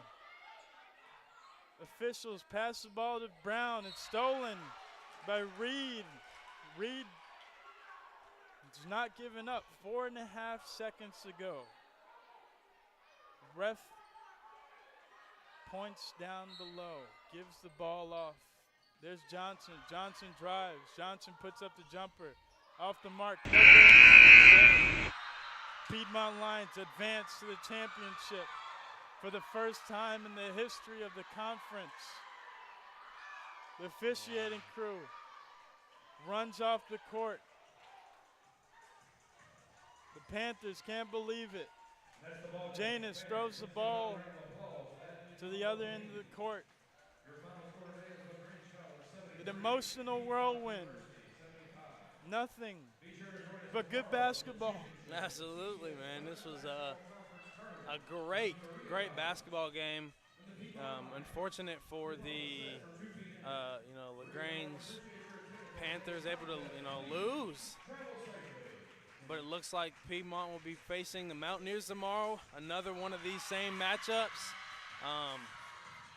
Officials pass the ball to Brown. It's stolen by Reed. Reed is not giving up. 4.5 seconds to go. Ref points down below. Gives the ball off. There's Johnson. Johnson drives. Johnson puts up the jumper. Off the mark. No good. Piedmont Lions advance to the championship for the first time in the history of the conference. The officiating crew runs off the court. The Panthers can't believe it. Janus throws the ball to the other end of the court. An emotional whirlwind. Nothing but good basketball. Absolutely, man. This was a great basketball game. Unfortunate for the LaGrange Panthers able to lose, but it looks like Piedmont will be facing the Mountaineers tomorrow. Another one of these same matchups.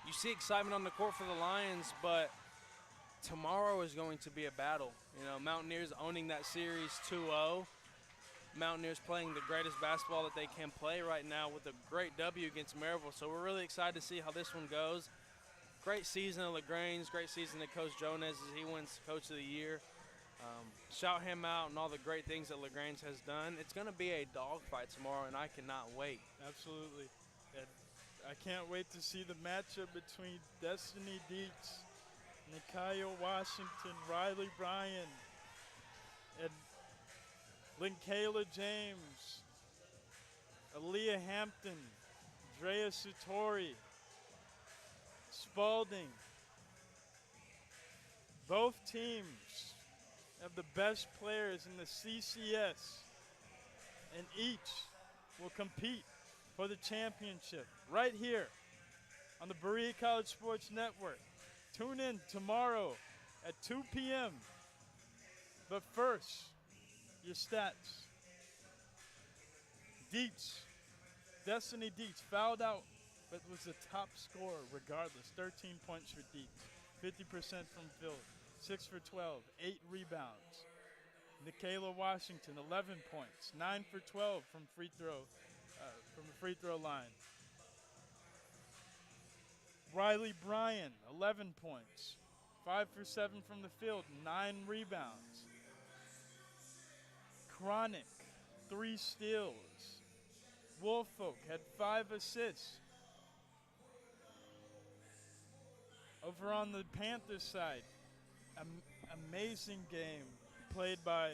You see excitement on the court for the Lions, but tomorrow is going to be a battle. Mountaineers owning that series 2-0. Mountaineers playing the greatest basketball that they can play right now with a great W against Maryville. So we're really excited to see how this one goes. Great season of LaGrange, great season of Coach Jones as he wins Coach of the Year. Shout him out and all the great things that LaGrange has done. It's going to be a dogfight tomorrow, and I cannot wait. Absolutely. And I can't wait to see the matchup between Destiny Dietz, Nikaya Washington, Riley Bryan, and Linkayla James, Aaliyah Hampton, Drea Sutori, Spalding. Both teams have the best players in the CCS, and each will compete for the championship right here on the Berea College Sports Network. Tune in tomorrow at 2 p.m. But first, your stats. Dietz, Destiny Dietz fouled out, but was the top scorer regardless. 13 points for Dietz, 50% from field, 6 for 12, 8 rebounds. Nikayla Washington, 11 points, 9 for 12 from the free throw line. Riley Bryan, 11 points, 5 for 7 from the field, 9 rebounds. Chronic, 3 steals. Woolfolk had 5 assists. Over on the Panthers side, amazing game played by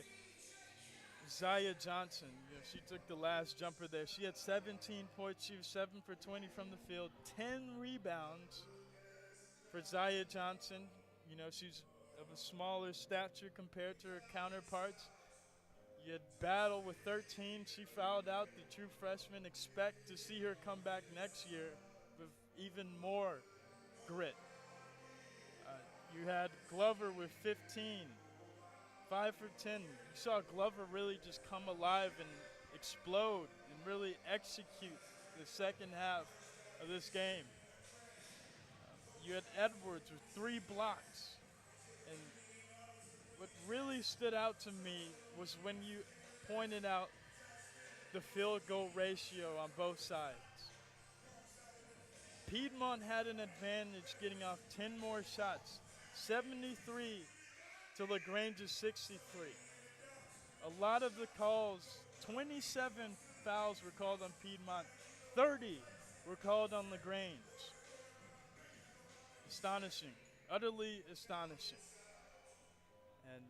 Zaya Johnson. She took the last jumper there. She had 17 points. She was 7 for 20 from the field. 10 rebounds for Zaya Johnson. She's of a smaller stature compared to her counterparts. You had Battle with 13. She fouled out. The true freshman. Expect to see her come back next year with even more grit. You had Glover with 15. 5 for 10. You saw Glover really just come alive and explode and really execute the second half of this game. You had Edwards with 3 blocks. And what really stood out to me was when you pointed out the field goal ratio on both sides. Piedmont had an advantage getting off 10 more shots, 73 to LaGrange's 63. A lot of the calls, 27 fouls were called on Piedmont, 30 were called on LaGrange. Astonishing, utterly astonishing. And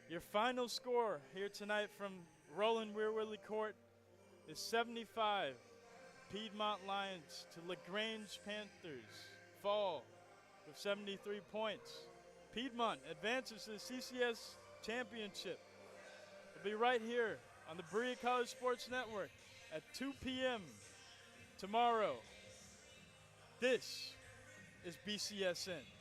your final score here tonight from Roland Weir Willie Court is 75. Piedmont Lions to LaGrange Panthers fall with 73 points. Piedmont advances to the CCS championship. It'll be right here on the Berea College Sports Network at 2 p.m. tomorrow. This is BCSN.